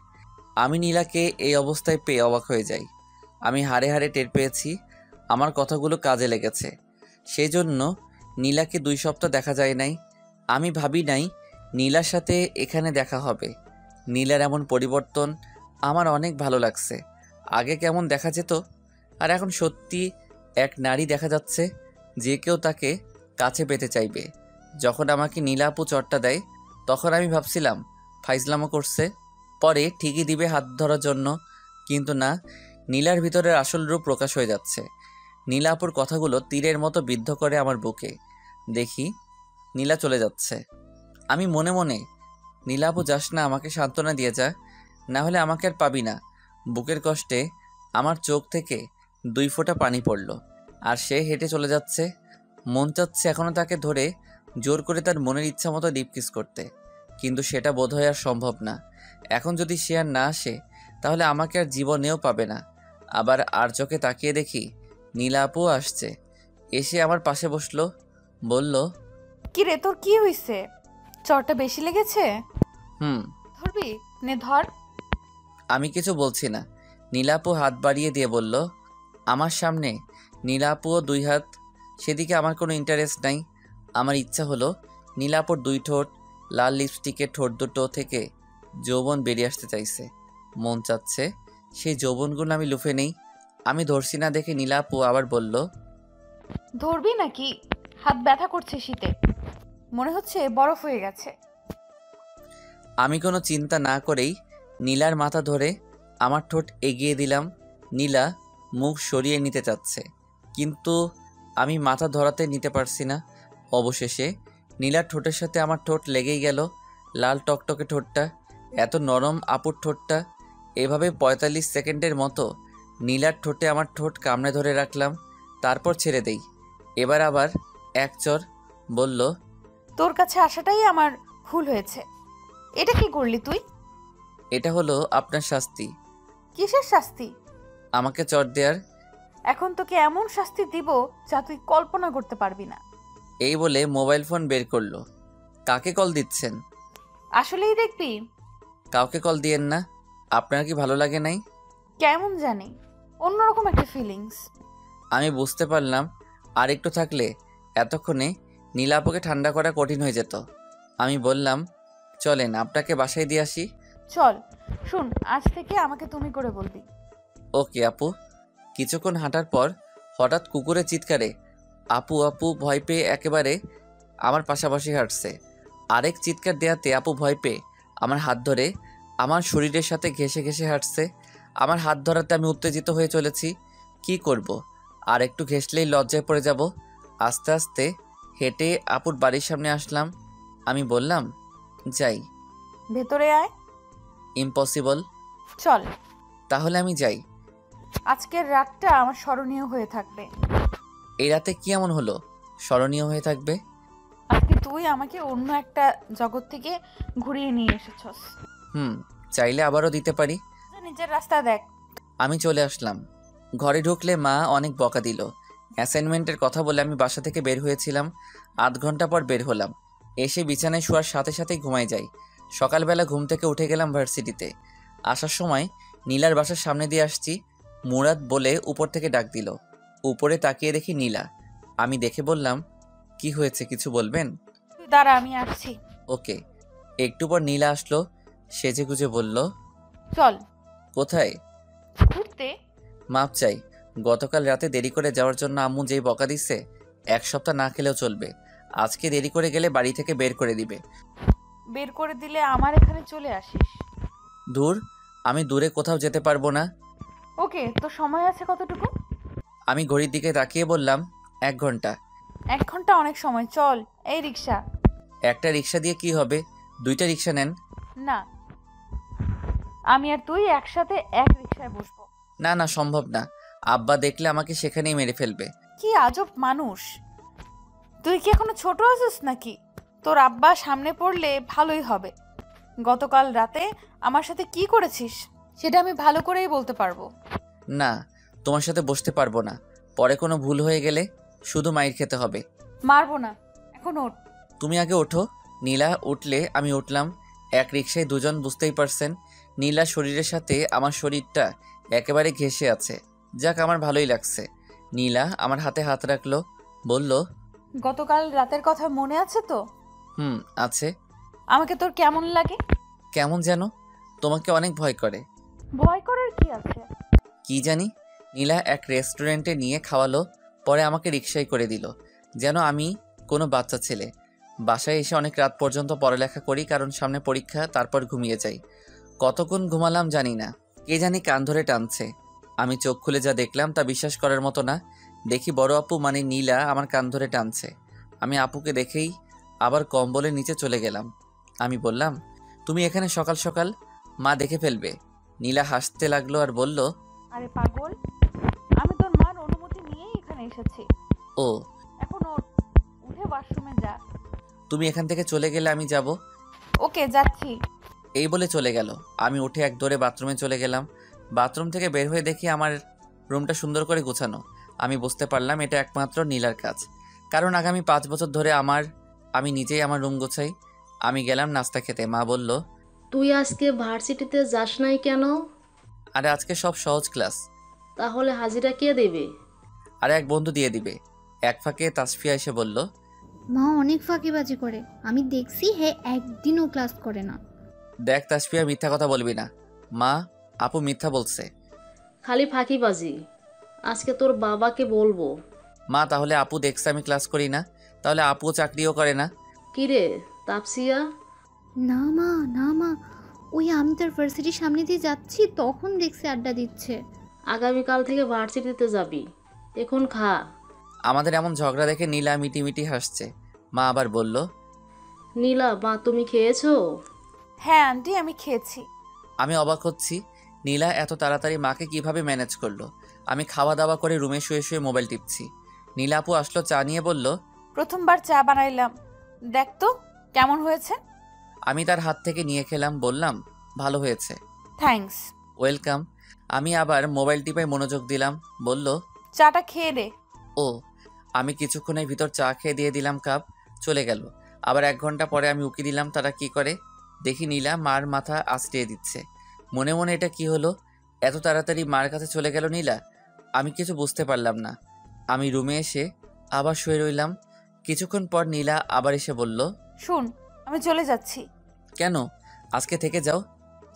আমি নীলাকে এই অবস্থায় পেয়ে অবাক হয়ে যাই। আমি হাড়ে হাড়ে টের পেয়েছি আমার কথাগুলো কাজে লেগেছে। সেই জন্য নীলাকে 2 সপ্তাহ দেখা যায় নাই। আমি ভাবি নাই নীলার সাথে এখানে দেখা হবে। নীলার এমন পরিবর্তন আমার অনেক ভালো লাগছে। আগে কেমন দেখা যেত, আর এখন সত্যি এক নারী দেখা যাচ্ছে যে কেউ তাকে কাছে পেতে চাইবে। যখন আমাকে নীলা আপু চটটা দেয় তখন আমি ভাবছিলাম ফাইজলামো করছে, পরে ঠিকই দিবে হাত ধরার জন্য। কিন্তু না, নীলার ভিতরের আসল রূপ প্রকাশ হয়ে যাচ্ছে। নীলা আপুর কথাগুলো তীরের মতো বিদ্ধ করে আমার বুকে। দেখি নীলা চলে যাচ্ছে। আমি মনে মনে, নীলা আপু যাস না, আমাকে সান্ত্বনা দিয়ে যা, না হলে আমাকে আর পাবি না। বুকের কষ্টে আমার চোখ থেকে 2 ফোঁটা পানি পড়ল। আর সে হেঁটে চলে যাচ্ছে। মন চাচ্ছে এখনও তাকে ধরে জোর করে তার মনের ইচ্ছা মতো ডিপ কিস করতে, কিন্তু সেটা বোধহয় আর সম্ভব না। এখন যদি সে আর না আসে তাহলে আমাকে আর জীবনেও পাবে না। আবার আর চোখে তাকিয়ে দেখি নীলা আপু আসছে। এসে আমার পাশে বসলো, বলল, কি রে, তোর কি হইছে? চরটা বেশি লেগেছে? হুম। ধরবি? নে ধর। আমি কিছু বলছি না। নীলা আপু হাত বাড়িয়ে দিয়ে বলল, আমার সামনে। নীলা আপুও 2 হাত। সেদিকে আমার কোনো ইন্টারেস্ট নাই। আমার ইচ্ছা হলো নীলা আপুর 2 ঠোঁট, লাল লিপস্টিকের ঠোঁট দুটো থেকে যৌবন বেরিয়ে আসতে চাইছে। মন চাচ্ছে সেই যৌবনগুলো আমি লুফে নেই। আমি ধরছি না দেখে নীলা আপু আবার বলল, ধরবি নাকি? হাত ব্যথা করছে শীতে, মনে হচ্ছে বরফ হয়ে গেছে। আমি কোনো চিন্তা না করেই নীলার মাথা ধরে আমার ঠোঁট এগিয়ে দিলাম। নীলা মুখ সরিয়ে নিতে চাচ্ছে, কিন্তু আমি মাথা ধরাতে নিতে পারছি না। অবশেষে নীলার ঠোঁটের সাথে আমার ঠোঁট লেগেই গেল। লাল টকটকে ঠোঁটটা, এত নরম আপুর ঠোঁটটা। এভাবে 45 সেকেন্ডের মতো নীলার ঠোঁটে আমার ঠোঁট কামড়ে ধরে রাখলাম, তারপর ছেড়ে দেই। এবার আবার এক চর। বলল, তোর কাছে আসাটাই আমার ভুল হয়েছে। এটা কি করলি তুই? এটা হলো আপনার শাস্তি। কিসের শাস্তি? আমাকে চর দেয়ার। এখন তোকে এমন শাস্তি দিব যা তুই কল্পনা করতে পারবি না। এই বলে মোবাইল ফোন বের করলো। কাকে কল দিচ্ছেন? আসলেই দেখবি? কাউকে কল দিয়েন না। আপনার কি ভালো লাগে নাই? কেমন জানি, অন্যরকম একটা ফিলিংস। আমি বুঝতে পারলাম আর একটু থাকলে এতক্ষণে নীলাপকে ঠান্ডা করা কঠিন হয়ে যেত। আমি বললাম, চলেন আপনাকে বাসায় দিয়ে আসি। চল। শুন, আজ থেকে আমাকে তুমি করে বলবি। ওকে আপু। কিছুক্ষণ হাঁটার পর হঠাৎ কুকুরের চিৎকারে আপু আপু ভয় পেয়ে একেবারে আমার পাশাপাশি হাঁটছে। আরেক চিৎকার দেয়াতে আপু ভয় পেয়ে আমার হাত ধরে আমার শরীরের সাথে ঘেঁষে ঘেঁষে হাঁটছে। আমার হাত ধরাতে আমি উত্তেজিত হয়ে চলেছি। কি করব? আর একটু ঘেঁষলেই লজ্জায় পড়ে যাব। আস্তে আস্তে হেঁটে আপুর বাড়ির সামনে আসলাম। আমি বললাম, যাই। ভেতরে আয়। ইম্পসিবল। চল। তাহলে আমি যাই। আজকের রাতটা আমার স্মরণীয় হয়ে থাকবে। এই রাতে কি এমন হলো স্মরণীয় হয়ে থাকবে? আজকে তুই আমাকে অন্য একটা জগৎ থেকে ঘুরিয়ে নিয়ে এসেছস। চাইলে আবারও দিতে পারি। নিজের রাস্তা দেখ। আমি চলে আসলাম। ঘরে ঢুকলে মা অনেক বকা দিল। অ্যাসাইনমেন্টের কথা বলে আমি বাসা থেকে বের হয়েছিলাম। 8 ঘন্টা পর বের হলাম। এসে বিছানায় শোয়ার সাথে সাথেই ঘুমাই যাই। সকালবেলা ঘুম থেকে উঠে গেলাম ভার্সিটিতে। আসার সময় নীলার বাসার সামনে দিয়ে আসছি। মুরাদ বলে উপর থেকে ডাক দিল। উপরে তাকিয়ে দেখি নীলা। আমি দেখে বললাম, কি হয়েছে, কিছু বলবেন? তুই দাঁড়া, আমি আসছি। ওকে। একটু পর নীলা আসলো, সেজে গুজে বলল, চল। কোথায়? ঘুরতে। মাপ চাই, গতকাল রাতে দেরি করে যাওয়ার জন্য আম্মু যেই বকা দিচ্ছে, 1 সপ্তাহ না খেলেও চলবে। আজকে দেরি করে গেলে বাড়ি থেকে বের করে দিবে। বের করে দিলে আমার এখানে চলে আসিস। দূর, আমি দূরে কোথাও যেতে পারবো না। ওকে, তো সময় আছে কতটুকু? আমি ঘড়ির দিকে তাকিয়ে বললাম, 1 ঘন্টা। 1 ঘন্টা অনেক সময়, চল। এই রিক্সা। একটা রিক্সা দিয়ে কি হবে? 2টা রিক্সা নেন। না, আমি আর তুই একসাথে এক রিক্সায় বসবো। না না, সম্ভব না। আব্বা দেখলে আমাকে সেখানেই মেরে ফেলবে। কি আজব মানুষ তুই! কি এখনো ছোট আছিস নাকি? তোর আব্বা সামনে পড়লে ভালোই হবে। গতকাল রাতে আমার সাথে কি করেছিস সেটা আমি ভালো করেই বলতে পারবো। না, তোমার সাথে বসতে পারবো না। পরে কোনো ভুল হয়ে গেলে শুধু মাইর খেতে হবে। মারবো না, এখন ওঠ। তুমি আগে ওঠো। নীলা উঠলে আমি উঠলাম। এক রিকশায় দুজন, বুঝতেই পারছেন। নীলার শরীরের সাথে আমার শরীরটা একেবারে ঘেঁষে আছে। যাক, আমার ভালোই লাগছে। নীলা আমার হাতে হাত রাখলো, বলল, গতকাল রাতের কথা মনে আছে তো? আছে। আমাকে তোর কেমন লাগে? কেমন যেন, তোমাকে অনেক ভয় করে। ভয় করার কি আছে? কি জানি। নীলা এক রেস্টুরেন্টে নিয়ে খাওয়ালো, পরে আমাকে রিকশায় করে দিল, যেন আমি কোনো বাচ্চা ছেলে। বাসায় এসে অনেক রাত পর্যন্ত পড়ালেখা করি, কারণ সামনে পরীক্ষা, তারপর ঘুমিয়ে যাই। কতক্ষণ ঘুমালাম জানি না, কে জানি কান ধরে টানছে। আমি চোখ খুলে যা দেখলাম তা বিশ্বাস করার মতো না। দেখি বড় আপু মানে নীলা আমার কান ধরে টানছে। আমি আপুকে দেখেই আবার কম্বলের নিচে চলে গেলাম। আমি বললাম, তুমি এখানে সকাল সকাল? মা দেখে ফেলবে। নীলা হাসতে লাগলো আর বলল, আরে পাগল, আমি তোর মার অনুমতি নিয়েই এখানে এসেছি। ও, এখন উঠে ওয়াশরুমে যা। তুমি এখান থেকে চলে গেলে আমি যাব। ওকে, যাচ্ছি। এই বলে চলে গেল। আমি উঠে এক দৌড়ে বাথরুমে চলে গেলাম। বাথরুম থেকে বের হয়ে দেখি আমার রুমটা সুন্দর করে গোছানো। আমি বুঝতে পারলাম এটা একমাত্র নীলার কাজ, কারণ আগামী 5 বছর ধরে আমি নিজেই আমার রুম গোছাই। আমি গেলাম নাস্তা খেতে। মা বলল, তুই আজকে ভার্সিটিতে যাস নাই কেন? আরে আজকে সব সহজ ক্লাস। তাহলে হাজিরা কে দেবে? আরে এক বন্ধু দিয়ে দিবে। এক ফাঁকে তাসফিয়া এসে বলল, মা অনেক ফাঁকিবাজি করে, আমি দেখছি হে একদিনও ক্লাস করে না। দেখ তাসফিয়া, মিথ্যা কথা বলবি না। মা, আপু মিথ্যা বলছে। খালি ফাঁকিবাজি। আজকে তোর বাবাকে বলবো। মা, তাহলে আপু দেখছে আমি ক্লাস করি না, তাহলে আপুও চাকরিও করে না। কিরে তাপসিয়া? না মা, না মা, ওই আমি তার ভার্সিটির সামনে দিয়ে যাচ্ছি, তখন দেখছি আড্ডা দিচ্ছে। আগামীকাল থেকে ভার্সিটিতে যাবি, এখন খা। আমাদের এমন ঝগড়া দেখে নীলা মিটিমিটি হাসছে। মা আবার বলল, নীলা, মা তুমি খেয়েছো? হ্যাঁ আন্টি, আমি খেয়েছি। আমি অবাক হচ্ছি নীলা এত তাড়াতাড়ি মাকে কিভাবে ম্যানেজ করলো। আমি খাওয়া দাওয়া করে রুমে শুয়ে শুয়ে মোবাইল টিপছি। নীলা আপু আসলো, চা নিয়ে বলল, প্রথমবার চা বানাইলাম, দেখ তো কেমন হয়েছে। আমি তার হাত থেকে নিয়ে খেলাম, বললাম, ভালো হয়েছে। থ্যাঙ্কস। ওয়েলকাম। আমি আবার মোবাইল টিপায় মনোযোগ দিলাম। বলল, চাটা খেয়ে দে। ও। আমি কিছুক্ষণের ভিতর চা খেয়ে দিয়ে দিলাম কাপ। চলে গেল। আবার 1 ঘন্টা পরে আমি উকি দিলাম তারা কি করে। দেখি নীলা মার মাথা আঁচড়িয়ে দিচ্ছে। মনে মনে এটা কি হলো, এত তাড়াতাড়ি মার কাছে চলে গেল নীলা। আমি কিছু বুঝতে পারলাম না। আমি রুমে এসে আবার শুয়ে রইলাম। কিছুক্ষণ পর নীলা আবার এসে বলল, শুন, আমি চলে যাচ্ছি। কেন? আজকে থেকে যাও।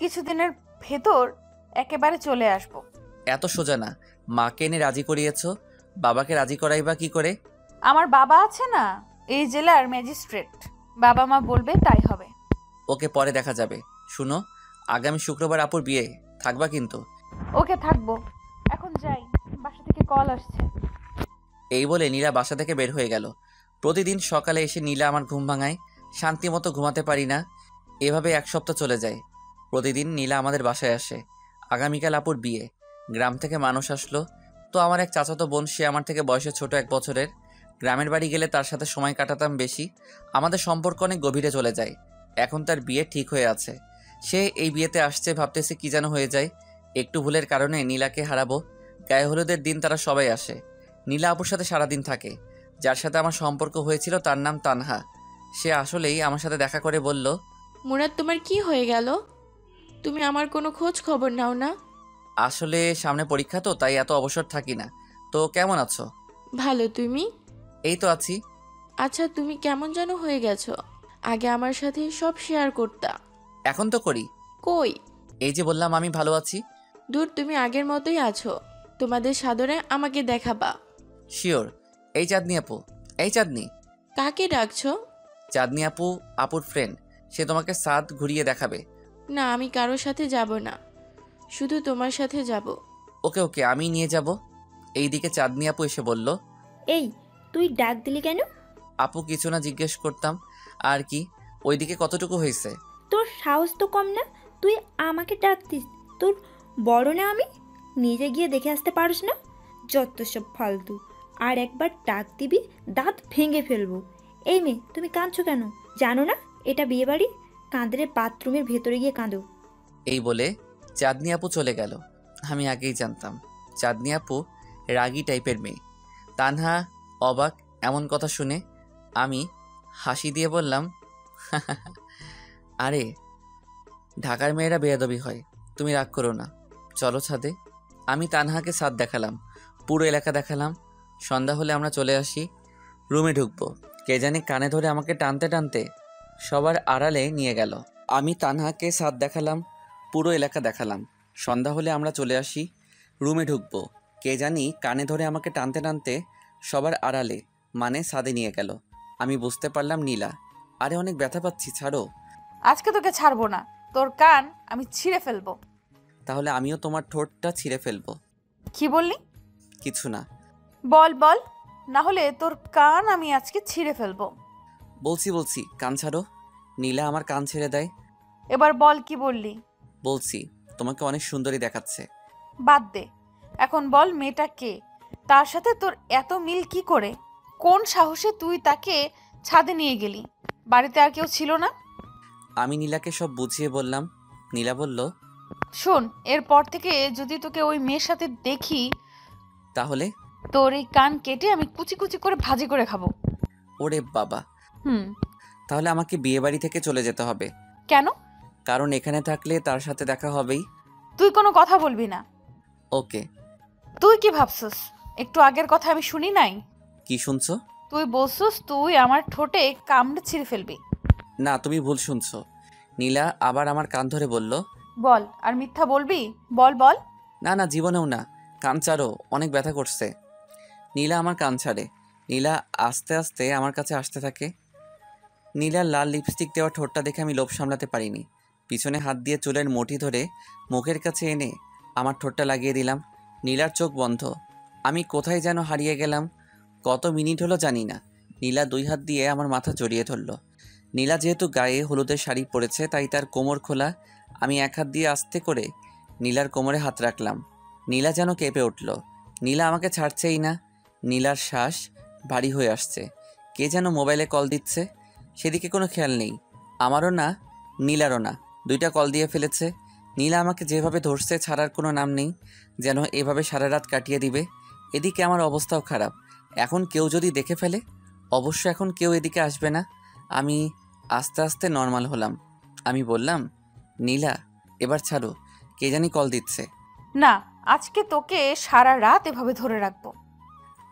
কিছুদিনের ভেতর একেবারে চলে আসব। এত সোজা না। মাকে এনে রাজি করিয়েছ, বাবাকে রাজি করাইবা কি করে? আমার বাবা আছে না, এই জেলার ম্যাজিস্ট্রেট, বাবা মা বলবে তাই হবে। ওকে, পরে দেখা যাবে। শুনো, আগামী শুক্রবার আপুর বিয়ে, থাকবা কিন্তু। ওকে, থাকবো। এখন যাই, বাসা থেকে কল আসছে। এই বলে নীলা বাসা থেকে বের হয়ে গেল। প্রতিদিন সকালে এসে নীলা আমার ঘুম ভাঙায়। শান্তি মতো ঘুমাতে পারি না। এভাবে 1 সপ্তাহ চলে যায়। প্রতিদিন নীলা আমাদের বাসায় আসে। আগামীকাল আপুর বিয়ে। গ্রাম থেকে মানুষ আসলো। তো আমার এক চাচাতো বোন, সে আমার থেকে বয়সে ছোট 1 বছরের। গ্রামের বাড়ি গেলে তার সাথে সময় কাটাতাম বেশি। আমাদের সম্পর্ক অনেক গভীরে চলে যায়। এখন তার বিয়ে ঠিক হয়ে আছে। সে এই বিয়েতে আসছে, ভাবতেছে কি যেন হয়ে যায়। একটু ভুলের কারণে নীলাকে হারাবো। গায়ে হলুদের দিন তারা সবাই আসে। নীলা আপুর সাথে সারাদিন থাকে। যার সাথে আমার সম্পর্ক হয়েছিল তার নাম তানহা। সে আসলেই আমার সাথে দেখা করে বলল, মুরাদ, তোমার কি হয়ে গেল? তুমি আমার কোনো খোঁজ খবর নাও না। আসলে সামনে পরীক্ষা তো, তাই এত অবসর থাকি না। তো কেমন আছো? ভালো, তুমি? এই তো আছি। আচ্ছা, তুমি কেমন যেন হয়ে গেছো। আগে আমার সাথে সব শেয়ার করতা। এখন তো করি। কই? এই যে বললাম আমি ভালো আছি। দূর, তুমি আগের মতোই আছো। তোমাদের সাদরে আমাকে দেখাবা। শিওর। এই চাঁদনি আপু। এই চাঁদনি। কাকে ডাকছো? চাঁদনি আপু আপুর ফ্রেন্ড। সে তোমাকে সাদ ঘুরিয়ে দেখাবে। না, আমি কারোর সাথে যাব না, শুধু তোমার সাথে যাব। ওকে ওকে, আমি নিয়ে যাব। এইদিকে চাঁদনি আপু এসে বলল, এই তুই ডাক দিলি কেন? আপু কিছু না, জিজ্ঞেস করতাম। আর কি? ওইদিকে কতটুকু হয়েছে? তোর সাহস তো কম না, তুই আমাকে ডাক দিস? তোর বড় না আমি? নিজে গিয়ে দেখে আসতে পারিস না? যত সব ফালতু। আর একবার ডাক দিবি, দাঁত ভেঙে ফেলবো। এই মেয়ে, তুমি কাঁদছো কেন? জানো না এটা বিয়ে বাড়ি? কাঁদলে বাথরুমের ভেতরে গিয়ে কাঁদো। এই বলে চাঁদনি আপু চলে গেল। আমি আগেই জানতাম চাঁদনি আপু রাগী টাইপের মেয়ে। তানহা অবাক এমন কথা শুনে। আমি হাসি দিয়ে বললাম, আরে ঢাকার মেয়েরা বেয়াদবি হয়, তুমি রাগ করো না, চলো ছাদে। আমি তানহাকে ছাদ দেখালাম, পুরো এলাকা দেখালাম। সন্ধ্যা হলে আমরা চলে আসি, রুমে ঢুকবো। কে জানি কানে ধরে আমাকে টানতে টানতে সবার আড়ালে নিয়ে গেল। আমি তানহাকে ছাদ দেখালাম, পুরো এলাকা দেখালাম। সন্ধ্যা হলে আমরা চলে আসি, রুমে ঢুকবো। কে জানি কানে ধরে আমাকে টানতে টানতে সবার আড়ালে মানে ছাদে নিয়ে গেল। আমি বুঝতে পারলাম নীলা। আরে অনেক ব্যথা পাচ্ছি, ছাড়ো। আজকে তোকে ছাড়বো না, তোর কান আমি ছিঁড়ে ফেলবো। তাহলে আমিও তোমার ঠোঁটটা ছিঁড়ে ফেলবো। কি বললি? কিছু না। বল বল, না হলে তোর কান আমি আজকে ছিঁড়ে ফেলবো। বলছি কান ছাড়ো। নীলা আমার কান ছেড়ে দেয়। এবার বল কি বললি? বলছি তোমাকে অনেক সুন্দরী দেখাচ্ছে। বাদ দে, এখন বল মেয়েটা কে, তার সাথে তোর এত মিল কি করে? কোন সাহসে তুই তাকে ছাদে নিয়ে গেলি? বাড়িতে আর কেউ ছিল না? আমি নীলাকে সব বুঝিয়ে বললাম। নীলা বলল, শোন, এরপর থেকে যদি তোকে ওই মেয়ের সাথে দেখি তাহলে? তোর এই কান কেটে আমি কুচি কুচি করে ভাজি করে খাবো। ওরে বাবা, হুম। তাহলে আমাকে বিয়ে বাড়ি থেকে চলে যেতে হবে। কেন? কারণ এখানে থাকলে তার সাথে দেখা হবেই। তুই কোনো কথা বলবি না। ওকে। তুই কি ভাবছিস একটু আগের কথা আমি শুনি নাই? কি শুনছো? তুই বলছিস তুই আমার ঠোঁটে কামড়ে ছিঁড়ে ফেলবি। না, তুমি ভুল শুনছো। নীলা আবার আমার কান ধরে বলল, বল, আর মিথ্যা বলবি? বল বল। না জীবনেও না, কান ছাড়ো, অনেক ব্যথা করছে। নীলা আমার কান ছাড়ে। নীলা আস্তে আস্তে আমার কাছে আসতে থাকে। নীলার লাল লিপস্টিক দেওয়া ঠোঁটটা দেখে আমি লোভ সামলাতে পারিনি। পিছনে হাত দিয়ে চুলের মুঠি ধরে মুখের কাছে এনে আমার ঠোঁটটা লাগিয়ে দিলাম। নীলার চোখ বন্ধ। আমি কোথায় যেন হারিয়ে গেলাম। কত মিনিট হলো জানি না। নীলা 2 হাত দিয়ে আমার মাথা জড়িয়ে ধরল। নীলা যেহেতু গায়ে হলুদের শাড়ি পরেছে তাই তার কোমর খোলা। আমি 1 হাত দিয়ে আস্তে করে নীলার কোমরে হাত রাখলাম। নীলা যেন কেঁপে উঠল। নীলা আমাকে ছাড়ছেই না। নীলার শ্বাস ভারী হয়ে আসছে। কে যেন মোবাইলে কল দিচ্ছে, সেদিকে কোনো খেয়াল নেই। আমারও না, নীলারও না, 2টা কল দিয়ে ফেলেছে। নীলা আমাকে যেভাবে ধরছে ছাড়ার কোনো নাম নেই, যেন এভাবে সারা রাত কাটিয়ে দিবে। এদিকে আমার অবস্থাও খারাপ। এখন কেউ যদি দেখে ফেলে? অবশ্য এখন কেউ এদিকে আসবে না। আমি আস্তে আস্তে নর্মাল হলাম। আমি বললাম, নীলা এবার ছাড়ো, কে জানি কল দিচ্ছে। না, আজকে তোকে সারা রাত এভাবে ধরে রাখবো।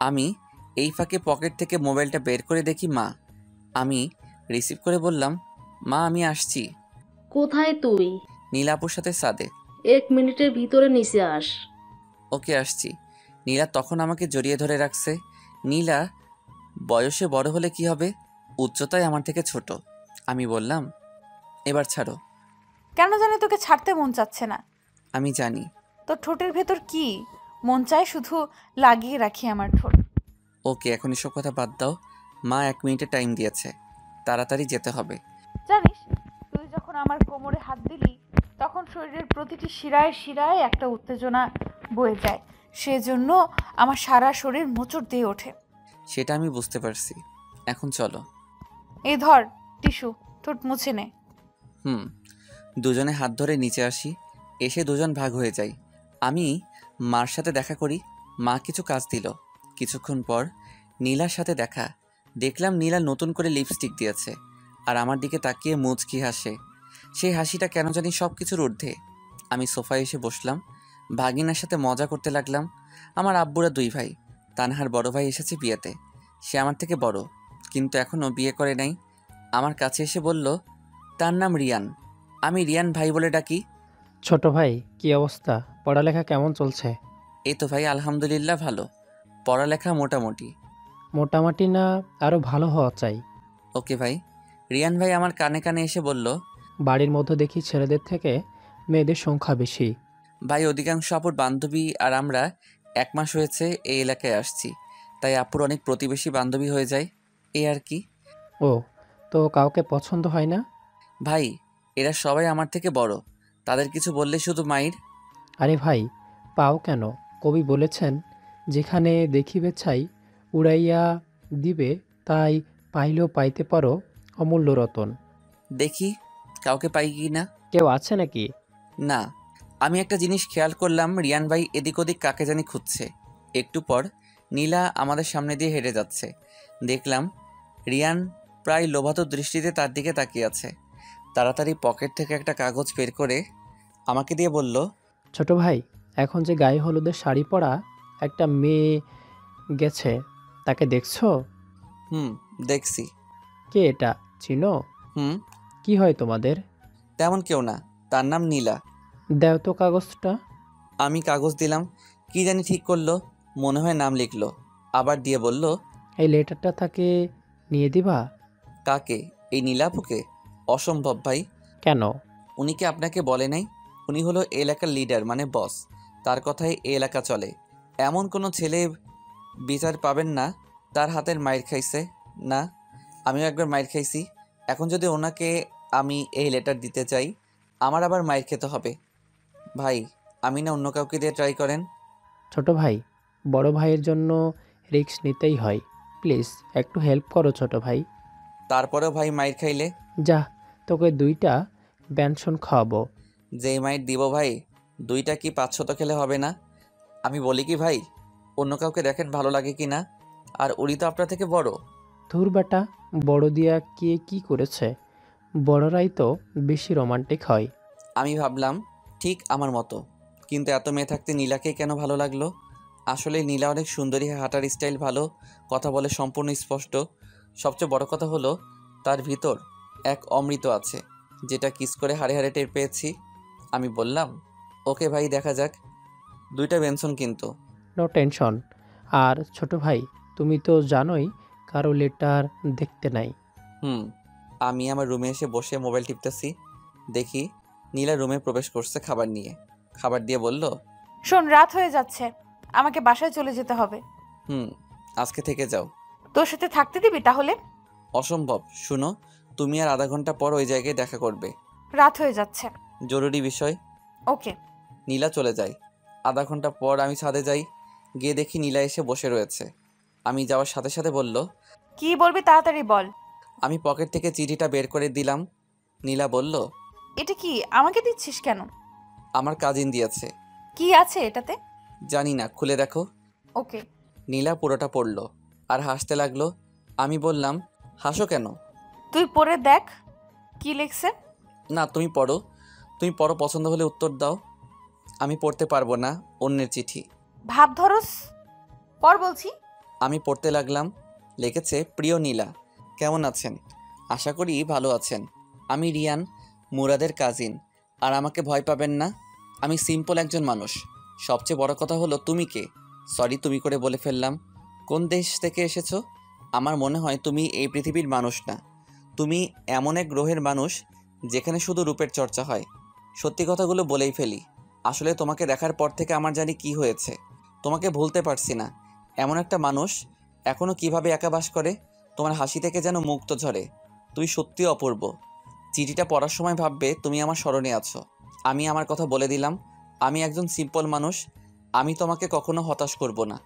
আমি এই ফাঁকে পকেট থেকে মোবাইলটা বের করে দেখি মা। আমি রিসিভ করে বললাম, মা আমি আসছি। কোথায় তুই? নীলা আপুর সাথে ছাদে। 1 মিনিটের ভিতরে নিচে আস। ওকে আসছি। নীলা তখন আমাকে জড়িয়ে ধরে রাখছে। নীলা বয়সে বড় হলে কি হবে, উচ্চতায় আমার থেকে ছোট। আমি বললাম, এবার ছাড়ো। কেন জানি তোকে ছাড়তে মন চাচ্ছে না। আমি জানি। তোর ঠোঁটের ভেতর কি মন চায় শুধু লাগিয়ে রাখি আমার ঠোঁট। ওকে, এখন এসব কথা বাদ দাও। মা 1 মিনিটে টাইম দিয়েছে, তাড়াতাড়ি যেতে হবে। জানিস, তুই যখন আমার কোমরে হাত দিলি তখন শরীরের প্রতিটি শিরায় শিরায় একটা উত্তেজনা বয়ে যায়। সেজন্য আমার সারা শরীর মোচড় দিয়ে ওঠে। সেটা আমি বুঝতে পারছি। এখন চলো। এই ধর টিস্যু, ঠোঁট মুছে নে। দুজনে হাত ধরে নিচে আসি। এসে দুজন ভাগ হয়ে যাই। আমি মার সাথে দেখা করি। মা কিছু কাজ দিল। কিছুক্ষণ পর নীলার সাথে দেখা। দেখলাম নীলা নতুন করে লিপস্টিক দিয়েছে আর আমার দিকে তাকিয়ে মুচকি হাসে। সেই হাসিটা কেন জানি সব কিছুর ঊর্ধ্বে। আমি সোফায় এসে বসলাম, ভাগিনার সাথে মজা করতে লাগলাম। আমার আব্বুরা 2 ভাই। তানহার বড় ভাই এসেছে বিয়েতে। সে আমার থেকে বড়, কিন্তু এখনও বিয়ে করে নাই। আমার কাছে এসে বলল, তার নাম রিয়ান। আমি রিয়ান ভাই বলে ডাকি। ছোট ভাই, কি অবস্থা? পড়ালেখা কেমন চলছে? এই তো ভাই, আলহামদুলিল্লাহ ভালো। পড়ালেখা মোটামুটি। মোটামুটি না, আরও ভালো হওয়া চাই। ওকে ভাই। রিয়ান ভাই আমার কানে কানে এসে বলল, বাড়ির মধ্যে দেখি ছেলেদের থেকে মেয়েদের সংখ্যা বেশি। ভাই অধিকাংশ আপুর বান্ধবী আর আমরা 1 মাস হয়েছে এই এলাকায় আসছি, তাই আপুর অনেক প্রতিবেশী বান্ধবী হয়ে যায়, এই আর কি। ও, তো কাউকে পছন্দ হয় না? ভাই এরা সবাই আমার থেকে বড়, তাদের কিছু বললে শুধু মাইর। আরে ভাই, পাও কেন? কবি বলেছেন, যেখানে দেখিবে ছাই উড়াইয়া দিবে, তাই পাইলেও পাইতে পারো অমূল্য রতন। দেখি কাউকে পাই কি না। কেউ আছে নাকি? না, আমি একটা জিনিস খেয়াল করলাম, রিয়ান ভাই এদিক ওদিক কাকে জানি খুঁজছে। একটু পর নীলা আমাদের সামনে দিয়ে হেঁটে যাচ্ছে। দেখলাম রিয়ান প্রায় লোভাতুর দৃষ্টিতে তার দিকে তাকিয়ে আছে। তাড়াতাড়ি পকেট থেকে একটা কাগজ বের করে আমাকে দিয়ে বলল, ছোট ভাই, এখন যে গায়ে হলুদের শাড়ি পরা একটা মেয়ে গেছে, তাকে দেখছো? দেখছি। কে এটা, চিনো? কি হয় তোমাদের? তেমন কেউ না, তার নাম নীলা। দাও তো কাগজটা। আমি কাগজ দিলাম, কি জানি ঠিক করলো, মনে হয় নাম লিখলো। আবার দিয়ে বলল, এই লেটারটা তাকে নিয়ে দিবা। কাকে? এই নীলাপুকে? অসম্ভব ভাই। কেন? উনি কি আপনাকে বলে নাই? উনি হলো এই এলাকার লিডার, মানে বস। তার কথাই এই এলাকা চলে। এমন কোনো ছেলে বিচার পাবেন না তার হাতের মাইর খাইছে না। আমিও একবার মাইর খাইছি। এখন যদি ওনাকে আমি এই লেটার দিতে চাই, আমার আবার মাইর খেতে হবে। ভাই, আমি না অন্য কাউকে দিয়ে ট্রাই করেন। ছোট ভাই, বড় ভাইয়ের জন্য রিস্ক নিতেই হয়। প্লিজ একটু হেল্প করো ছোট ভাই। তারপরেও ভাই মাইর খাইলে? যা, তোকে 2টা ব্যঞ্জন খাওয়াবো। যেই মাইর দিব ভাই, 2টা কি 500 তো খেলে হবে না? আমি বলি কি ভাই, অন্য কাউকে দেখেন ভালো লাগে কি না? আর উনি তো আপনার থেকে বড়। ধুর বেটা, বড় দিয়া কে কি করেছে? বড়রাই তো বেশি রোমান্টিক হয়। আমি ভাবলাম ঠিক আমার মতো, কিন্তু এত মেয়ে থাকতে নীলাকে কেন ভালো লাগলো? আসলে নীলা অনেক সুন্দরী, হাঁটার স্টাইল ভালো, কথা বলে সম্পূর্ণ স্পষ্ট। সবচেয়ে বড় কথা হলো তার ভিতর এক অমৃত আছে, যেটা কিস করে হাড়ে হাড়ে টের পেয়েছি। আমি বললাম, ওকে ভাই, দেখা যাক। 2টা বেনসন কিন্তু। No tension. আর ছোট ভাই, তুমি তো জানোই কারো লেটার দেখতে নাই। আমি আমার রুমে এসে বসে মোবাইল টিপতেছি। দেখি নীলা রুমে প্রবেশ করছে খাবার নিয়ে। খাবার দিয়ে বলল, শোন, রাত হয়ে যাচ্ছে, আমাকে বাসায় চলে যেতে হবে। আজকে থেকে যাও। তোর সাথে থাকতে দিবি তাহলে? অসম্ভব। শুনো, তুমি আর আধা ঘন্টা পর ওই জায়গায় দেখা করবে। রাত হয়ে যাচ্ছে। জরুরি বিষয়। ওকে। নীলা চলে যায়। আধা ঘন্টা পর আমি ছাদে যাই। গিয়ে দেখি নীলা এসে বসে রয়েছে। আমি যাওয়ার সাথে সাথে বলল, কি বলবি তাড়াতাড়ি বল। আমি পকেট থেকে চিঠিটা বের করে দিলাম। নীলা বলল, এটা কি আমাকে দিচ্ছিস কেন? আমার কাজিন দিয়েছে। কি আছে এটাতে? জানি না, খুলে দেখো। ওকে। নীলা পুরোটা পড়ল আর হাসতে লাগলো। আমি বললাম, হাসো কেন? তুই পড়ে দেখ কি লিখছে। না, তুমি পড়ো। তুমি পড়ো, পছন্দ হলে উত্তর দাও। আমি পড়তে পারবো না, অন্যের চিঠি। ভাব ধরস, পড় বলছি। আমি পড়তে লাগলাম। লিখেছে, প্রিয় নীলা, কেমন আছেন? আশা করি ভালো আছেন। আমি রিয়ান, মুরাদের কাজিন। আর আমাকে ভয় পাবেন না, আমি সিম্পল একজন মানুষ। সবচেয়ে বড় কথা হলো, তুমি কে? সরি, তুমি করে বলে ফেললাম। কোন দেশ থেকে এসেছো? আমার মনে হয় তুমি এই পৃথিবীর মানুষ না। তুমি এমন এক গ্রহের মানুষ যেখানে শুধু রূপের চর্চা হয়। সত্যি কথাগুলো বলেই ফেলি, আসলে তোমাকে দেখার পর থেকে আমার জানি কি হয়েছে। তোমাকে ভুলতে পারছি না। এমন একটা মানুষ এখনও কিভাবে একা বাস করে। তোমার হাসি থেকে যেন মুক্ত ঝরে। তুমি সত্যি অপূর্ব। চিঠিটা পড়ার সময় ভাববে তুমি আমার স্মরণে আছো। আমি আমার কথা বলে দিলাম, আমি একজন সিম্পল মানুষ। আমি তোমাকে কখনো হতাশ করব না।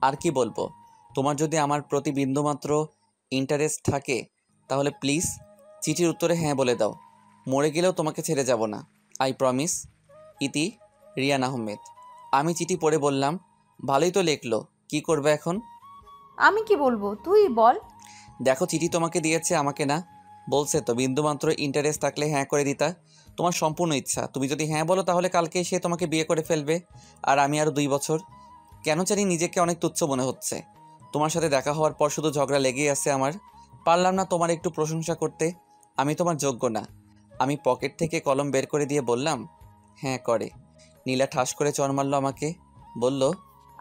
আর কি বলবো, তোমার যদি আমার প্রতি বিন্দুমাত্র ইন্টারেস্ট থাকে তাহলে প্লিজ চিঠির উত্তরে হ্যাঁ বলে দাও। মরে গেলেও তোমাকে ছেড়ে যাব না, আই প্রমিস। ইতি, রিয়ান আহমেদ। আমি চিঠি পড়ে বললাম, ভালোই তো লেখলো, কি করবে এখন? আমি কি বলবো, তুই বল। দেখো, চিঠি তোমাকে দিয়েছে, আমাকে না। বলছে তো বিন্দুমাত্র ইন্টারেস্ট থাকলে হ্যাঁ করে দিতা। তোমার সম্পূর্ণ ইচ্ছা। তুমি যদি হ্যাঁ বলো তাহলে কালকে সে তোমাকে বিয়ে করে ফেলবে, আর আমি আরও 2 বছর। কেন জানি নিজেকে অনেক তুচ্ছ মনে হচ্ছে। তোমার সাথে দেখা হওয়ার পর শুধু ঝগড়া লেগেই আছে আমার। পারলাম না তোমার একটু প্রশংসা করতে। আমি তোমার যোগ্য না। আমি পকেট থেকে কলম বের করে দিয়ে বললাম, হ্যাঁ করে। নীলা ঠাস করে চর মারল আমাকে। বলল,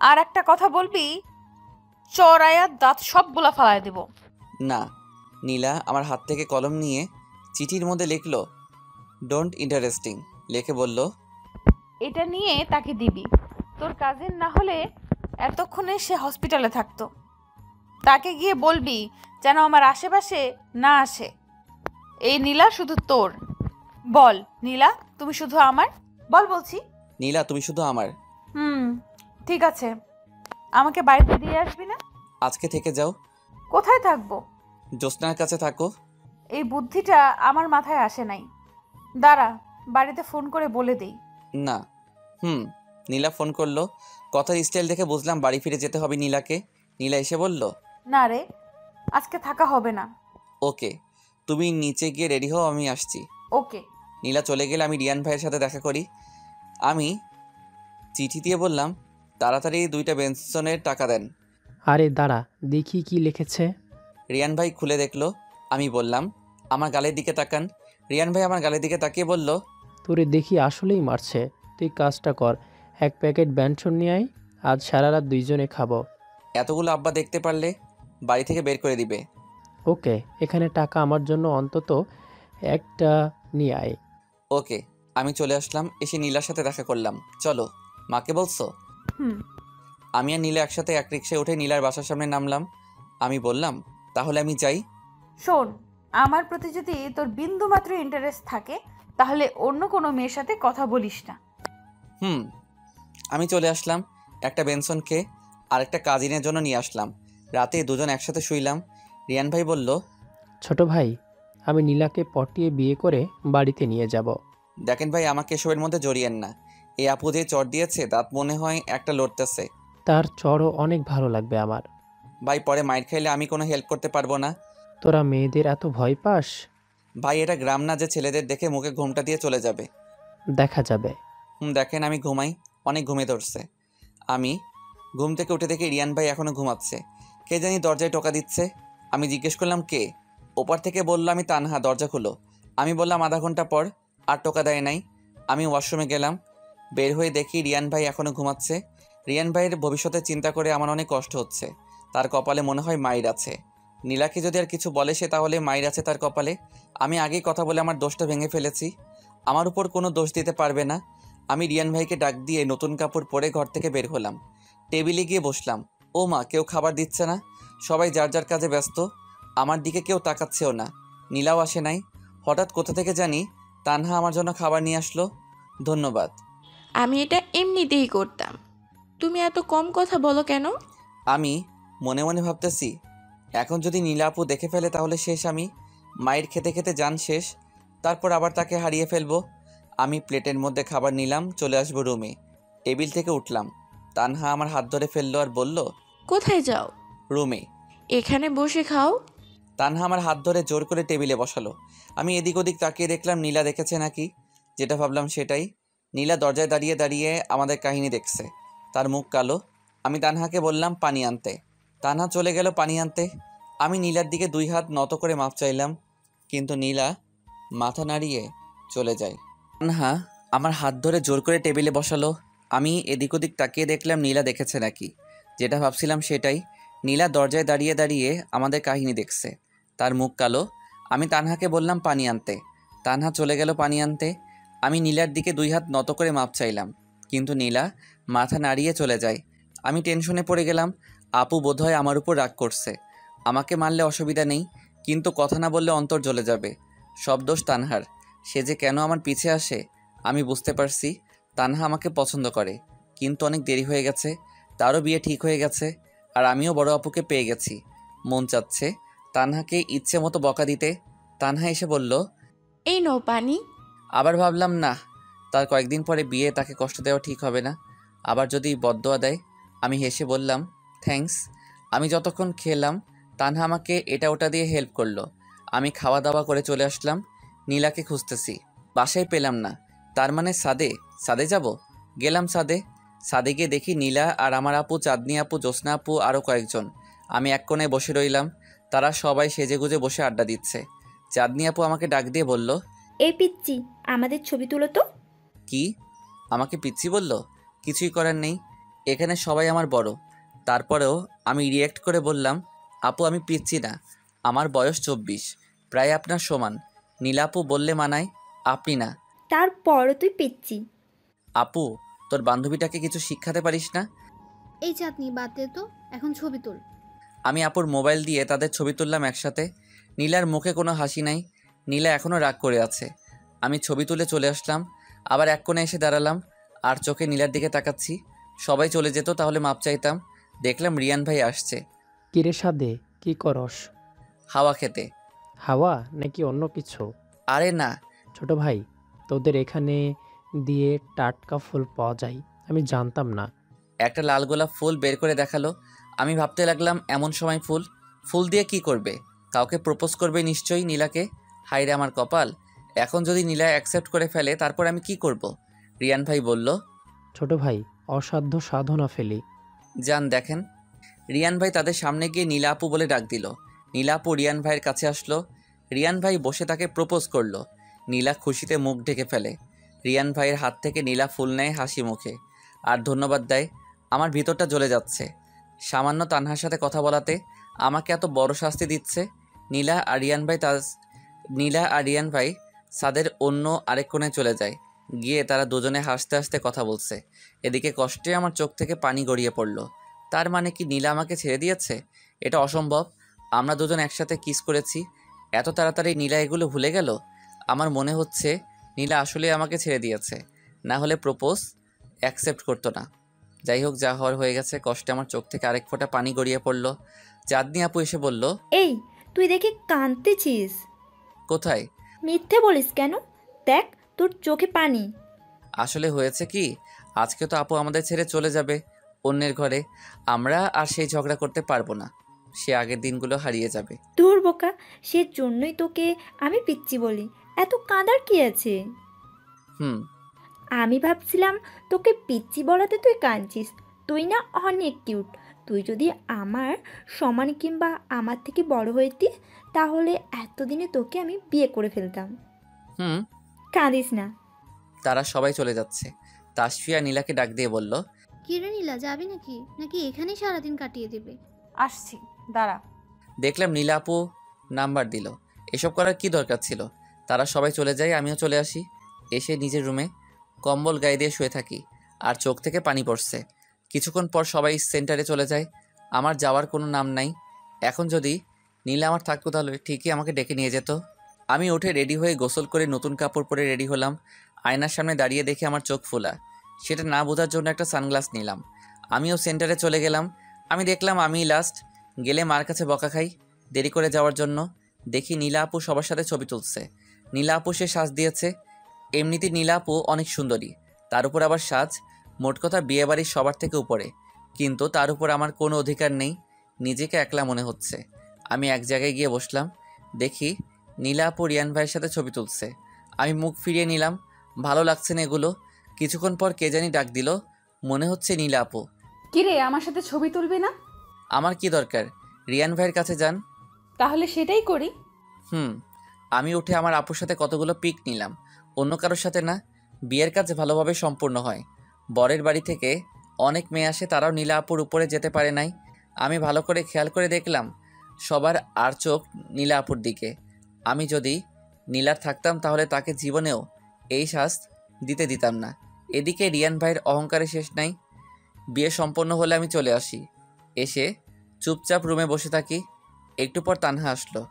আর একটা কথা বলবি, চড়াইয়া দাঁত সবগুলা ফালায় দেব। না। নীলা আমার হাত থেকে কলম নিয়ে চিঠির মধ্যে লিখল, ডোন্ট ইন্টারেস্টিং লিখে বলল, এটা নিয়ে তাকে দিবি। তোর কাজিন না হলে এতক্ষণে সে হসপিটালে থাকতো। তাকে গিয়ে বলবি যেন আমার আশেপাশে না আসে। এই নীলা শুধু তোর। বল নীলা, তুমি শুধু আমার। বল বলছি। নীলা, তুমি শুধু আমার। ঠিক আছে, আমাকে বাড়িতে দিয়ে আসবি না? আজকে থেকে যাও। কোথায় থাকবো? জ্যোৎস্নার কাছে থাকো। এই বুদ্ধিটা আমার মাথায় আসে নাই। দাঁড়া, বাড়িতে ফোন করে বলে দেই। না। নীলা ফোন করলো। কথার স্টাইল দেখে বুঝলাম বাড়ি ফিরে যেতে হবে নীলাকে। নীলা এসে বলল, না রে, আজকে থাকা হবে না। ওকে, তুমি নিচে গিয়ে রেডি হও, আমি আসছি। ওকে। নীলা চলে গেলে আমি রিয়ান ভাইয়ের সাথে দেখা করি। আমি চিঠি দিয়ে বললাম, তাড়াতাড়ি 2টা বেনসনের টাকা দেন। আরে দাঁড়া, দেখি কি লিখেছে। রিয়ান ভাই খুলে দেখলো। আমি বললাম, আমার গালের দিকে তাকান। রিয়ান ভাই আমার গালের দিকে তাকিয়ে বলল, তোরে দেখি আসলেই মারছে। তুই কাজটা কর, 1 প্যাকেট ব্যঞ্জন নিয়ে আয়, আজ সারা রাত 2জনে খাবো। এতগুলো আব্বা দেখতে পারলে বাড়ি থেকে বের করে দিবে। ওকে, এখানে টাকা আমার জন্য অন্তত একটা নিয়ে আয়। ওকে। আমি চলে আসলাম। এসে নীলার সাথে দেখা করলাম। চলো, মাকে বলছো? আমি আর নীলা একসাথে এক রিক্সায় উঠে নীলার বাসার সামনে নামলাম। আমি বললাম, তাহলে আমি যাই? শোন, আমার প্রতি যদি তোর বিন্দু মাত্র ইন্টারেস্ট থাকে তাহলে অন্য কোনো মেয়ের সাথে কথা বলিস না। আমি চলে আসলাম। একটা বেনসনকে আরেকটা কাজিনের জন্য নিয়ে আসলাম। রাতে 2জন একসাথে শুইলাম। রিয়ান ভাই বলল, ছোট ভাই, আমি নীলাকে পটিয়ে বিয়ে করে বাড়িতে নিয়ে যাব। দেখেন ভাই, আমাকে এসবের মধ্যে জড়িয়েন না। এই আপু যে চট দিয়েছে তার মনে হয় একটা লড়তেছে। তার চড়ও অনেক ভালো লাগবে আমার। ভাই, পরে মাইর খাইলে আমি কোনো হেল্প করতে পারবো না। তোরা মেয়েদের এত ভয় পাস? ভাই, এটা গ্রাম না যে ছেলেদের দেখে মুখে ঘুমটা দিয়ে চলে যাবে। দেখা যাবে। দেখেন, আমি ঘুমাই, অনেক ঘুমিয়ে ধরছে। আমি ঘুম থেকে উঠে দেখি রিয়ান ভাই এখনো ঘুমাচ্ছে। কে জানি দরজায় টোকা দিচ্ছে। আমি জিজ্ঞেস করলাম, কে? ওপার থেকে বলল, আমি তানহা, দরজা খুলো। আমি বললাম, আধা ঘন্টা পর। আর টোকা দেয় নাই। আমি ওয়াশরুমে গেলাম। বের হয়ে দেখি রিয়ান ভাই এখনো ঘুমাচ্ছে। রিয়ান ভাইয়ের ভবিষ্যতের চিন্তা করে আমার অনেক কষ্ট হচ্ছে। তার কপালে মনে হয় মাইর আছে। নীলাকে যদি আর কিছু বলে সে, তাহলে মাইর আছে তার কপালে। আমি আগেই কথা বলে আমার দোষটা ভেঙে ফেলেছি। আমার উপর কোনো দোষ দিতে পারবে না। আমি রিয়ান ভাইকে ডাক দিয়ে নতুন কাপড় পরে ঘর থেকে বের হলাম। টেবিলে গিয়ে বসলাম। ও মা, কেউ খাবার দিচ্ছে না। সবাই যার যার কাজে ব্যস্ত। আমার দিকে কেউ তাকাচ্ছেও না। নীলাও আসে নাই। হঠাৎ কোথা থেকে জানি তানহা আমার জন্য খাবার নিয়ে আসলো। ধন্যবাদ। আমি এটা এমনিতেই করতাম। তুমি এত কম কথা বলো কেন? আমি মনে মনে ভাবতেছি, এখন যদি নীলা আপু দেখে ফেলে তাহলে শেষ। আমি মায়ের খেতে খেতে যান শেষ। তারপর আবার তাকে হারিয়ে ফেলবো। আমি প্লেটের মধ্যে খাবার নিলাম, চলে আসবো রুমে। টেবিল থেকে উঠলাম। তানহা আমার হাত ধরে ফেললো আর বলল, কোথায় যাও? রুমে। এখানে বসে খাও। তানহা আমার হাত ধরে জোর করে টেবিলে বসালো। আমি এদিক ওদিক তাকিয়ে দেখলাম নীলা দেখেছে নাকি। যেটা ভাবলাম সেটাই। নীলা দরজায় দাঁড়িয়ে দাঁড়িয়ে আমাদের কাহিনী দেখছে। তার মুখ কালো। আমি তানহাকে বললাম পানি আনতে। তানহা চলে গেল পানি আনতে। আমি নীলার দিকে 2 হাত নত করে মাপ চাইলাম, কিন্তু নীলা মাথা নাড়িয়ে চলে যায়। তানহা আমার হাত ধরে জোর করে টেবিলে বসালো। আমি এদিক ওদিক তাকিয়ে দেখলাম নীলা দেখেছে নাকি। যেটা ভাবছিলাম সেটাই। নীলা দরজায় দাঁড়িয়ে দাঁড়িয়ে আমাদের কাহিনী দেখছে। তার মুখ কালো। আমি তানহাকে বললাম পানি আনতে। তানহা চলে গেল পানি আনতে। আমি নীলার দিকে 2 হাত নত করে মাপ চাইলাম, কিন্তু নীলা মাথা নাড়িয়ে চলে যায়। আমি টেনশনে পড়ে গেলাম। আপু বোধহয় আমার উপর রাগ করছে। আমাকে মারলে অসুবিধা নেই, কিন্তু কথা না বললে অন্তর জ্বলে যাবে। সব দোষ তানহার। সে যে কেন আমার পিছে আসে আমি বুঝতে পারছি। তানহা আমাকে পছন্দ করে, কিন্তু অনেক দেরি হয়ে গেছে। তারও বিয়ে ঠিক হয়ে গেছে, আর আমিও বড় আপুকে পেয়ে গেছি। মন চাচ্ছে তানহাকে ইচ্ছে মতো বকা দিতে। তানহা এসে বলল, এই নাও পানি। আবার ভাবলাম, না, তার কয়েকদিন পরে বিয়ে, তাকে কষ্ট দেওয়া ঠিক হবে না। আবার যদি বদদোয়া দেয়। আমি হেসে বললাম, থ্যাঙ্কস। আমি যতক্ষণ খেলাম তানহা আমাকে এটা ওটা দিয়ে হেল্প করলো। আমি খাওয়া দাওয়া করে চলে আসলাম। নীলাকে খুঁজতেছি, বাসায় পেলাম না। তার মানে সাদে যাব। গেলাম সাদে গিয়ে দেখি নীলা আর আমার আপু, চাঁদনি আপু, জ্যোৎস্না আপু, আরও কয়েকজন। আমি এক কোণে বসে রইলাম। তারা সবাই সেজেগুজে বসে আড্ডা দিচ্ছে। চাঁদনি আপু আমাকে ডাক দিয়ে বলল, এই পিচ্চি, আমাদের ছবি তুলো তো। কি? আমাকে পিচ্ছি বলল? কিছুই করার নেই, এখানে সবাই আমার বড়। তারপরেও আমি রিয়্যাক্ট করে বললাম, আপু আমি পিচ্ছি না, আমার বয়স 24, প্রায় আপনার সমান। নীলা আপু বললে মানায়, আপনি না। তারপরও তুই পিচ্চি। আপু, তোর বান্ধবীটাকে কিছু শিক্ষাতে পারিস না? এই চাঁদনি, বাদ দে তো, এখন ছবি তোল। আমি আপুর মোবাইল দিয়ে তাদের ছবি তুললাম একসাথে। নীলার মুখে কোনো হাসি নাই। নীলা এখনও রাগ করে আছে। আমি ছবি তুলে চলে আসলাম। আবার এক কোণে এসে দাঁড়ালাম, আর চোখে নীলার দিকে তাকাচ্ছি। সবাই চলে যেত তাহলে মাপ চাইতাম। দেখলাম রিয়ান ভাই আসছে। কিরে সাদে, কি করস? হাওয়া খেতে। হাওয়া নাকি অন্য কিছু? আরে না। ছোট ভাই, তোদের এখানে দিয়ে টাটকা ফুল পাওয়া যায়, আমি জানতাম না। একটা লাল গোলাপ ফুল বের করে দেখালো। আমি ভাবতে লাগলাম এমন সময় ফুল ফুল দিয়ে কি করবে? কাউকে প্রপোজ করবে নিশ্চয়ই নীলাকে। হায়রে আমার কপাল, এখন যদি নীলা অ্যাকসেপ্ট করে ফেলে তারপর আমি কি করব? রিয়ান ভাই বলল, ছোট ভাই, অসাধ্য সাধনা ফেলি। যান দেখেন। রিয়ান ভাই তাদের সামনে গিয়ে নীলা আপু বলে ডাক দিল। নীলা আপু রিয়ান ভাইয়ের কাছে আসলো। রিয়ান ভাই বসে তাকে প্রপোজ করলো। নীলা খুশিতে মুখ ঢেকে ফেলে। রিয়ান ভাইয়ের হাত থেকে নীলা ফুল নেয় হাসি মুখে আর ধন্যবাদ দেয়। আমার ভিতরটা জ্বলে যাচ্ছে। সামান্য তানহার সাথে কথা বলাতে আমাকে এত বড় শাস্তি দিচ্ছে। নীলা আর রিয়ান ভাই সাদের অন্য আরেক কোণে চলে যায়। গিয়ে তারা দুজনে হাসতে হাসতে কথা বলছে। এদিকে কষ্টে আমার চোখ থেকে পানি গড়িয়ে পড়ল। তার মানে কি নীলা আমাকে ছেড়ে দিয়েছে? এটা অসম্ভব। আমরা দুজন একসাথে কিস করেছি, এত তাড়াতাড়ি নীলা এগুলো ভুলে গেল? আমার মনে হচ্ছে নীলা আসলে আমাকে ছেড়ে দিয়েছে, না হলে প্রপোজ অ্যাকসেপ্ট করতো না। যাই হোক, যা হওয়ার হয়ে গেছে। কষ্টে আমার চোখ থেকে আরেক ফোঁটা পানি গড়িয়ে পড়ল। চাঁদনি আপু এসে বলল, এই তুই দেখি কাঁদতেছিস। কোথায়? মিথ্যে বলিস কেন? দেখ তোর চোখে পানি। আসলে হয়েছে কি, আজকে তো আপু আমাদের ছেড়ে চলে যাবে অন্যের ঘরে। আমরা আর সেই ঝগড়া করতে পারবো না। সে আগের দিনগুলো হারিয়ে যাবে। দূর বোকা, সে জন্যই তোকে আমি পিচ্ছি বলি। এত কাঁদার কি আছে? আমি ভাবছিলাম তোকে পিচ্ছি বলাতে তুই কাঁদছিস। তুই না অনেক কিউট। তুই যদি আমার সমান কিংবা আমার থেকে বড় হইতিস তাহলে এতদিনে তোকে আমি বিয়ে করে ফেলতাম। কাঁদিস না। তারা সবাই চলে যাচ্ছে। তাসফিয়া নীলাকে ডাক দিয়ে বলল, কি রে নীলা, যাবি নাকি নাকি এখানেই সারাদিন কাটিয়ে দেবে? আসছি, দাঁড়া। দেখলাম নীলা আপু নাম্বার দিল। এসব করার কি দরকার ছিল? তারা সবাই চলে যায়, আমিও চলে আসি। এসে নিজের রুমে কম্বল গায়ে দিয়ে শুয়ে থাকি আর চোখ থেকে পানি পড়ছে। কিছুক্ষণ পর সবাই সেন্টারে চলে যায়। আমার যাওয়ার কোনো নাম নাই। এখন যদি নীলা আমার থাকতো তাহলে ঠিকই আমাকে ডেকে নিয়ে যেত। আমি উঠে রেডি হয়ে গোসল করে নতুন কাপড় পরে রেডি হলাম। আয়নার সামনে দাঁড়িয়ে দেখে আমার চোখ ফোলা। সেটা না বোঝার জন্য একটা সানগ্লাস নিলাম। আমিও সেন্টারে চলে গেলাম। আমি দেখলাম আমিই লাস্ট। গেলে মার কাছে বকা খাই দেরি করে যাওয়ার জন্য। দেখি নীলা আপু সবার সাথে ছবি তুলছে। নীলা আপু সে সাজ দিয়েছে। এমনিতে নীলা আপু অনেক সুন্দরী, তার উপর আবার সাজ। মোট কথা বিয়েবাড়ির সবার থেকে উপরে। কিন্তু তার উপর আমার কোনো অধিকার নেই। নিজেকে একলা মনে হচ্ছে। আমি এক জায়গায় গিয়ে বসলাম। দেখি নীলা আপু রিয়ান ভাইয়ের সাথে ছবি তুলছে। আমি মুখ ফিরিয়ে নিলাম। ভালো লাগছে না এগুলো। কিছুক্ষণ পর কে জানি ডাক দিল। মনে হচ্ছে নীলা আপু। কিরে, আমার সাথে ছবি তুলবি না? আমার কি দরকার? রিয়ান ভাইয়ের কাছে যান। তাহলে সেটাই করি। আমি উঠে আমার আপুর সাথে কতগুলো পিক নিলাম, অন্য কারোর সাথে না। বিয়ের কাজ ভালোভাবে সম্পূর্ণ হয়। বরের বাড়ি থেকে অনেক মেয়ে আসে, তারাও নীলা আপুর উপরে যেতে পারে নাই। আমি ভালো করে খেয়াল করে দেখলাম সবার আর চোখ নীলা আপুর দিকে। আমি যদি নীলার থাকতাম তাহলে তাকে জীবনেও এই শ্বাস দিতে দিতাম না। এদিকে রিয়ান ভাইয়ের অহংকারে শেষ নাই। বিয়ে সম্পন্ন হলে আমি চলে আসি। এসে চুপচাপ রুমে বসে থাকি। একটু পর তানহা আসলো।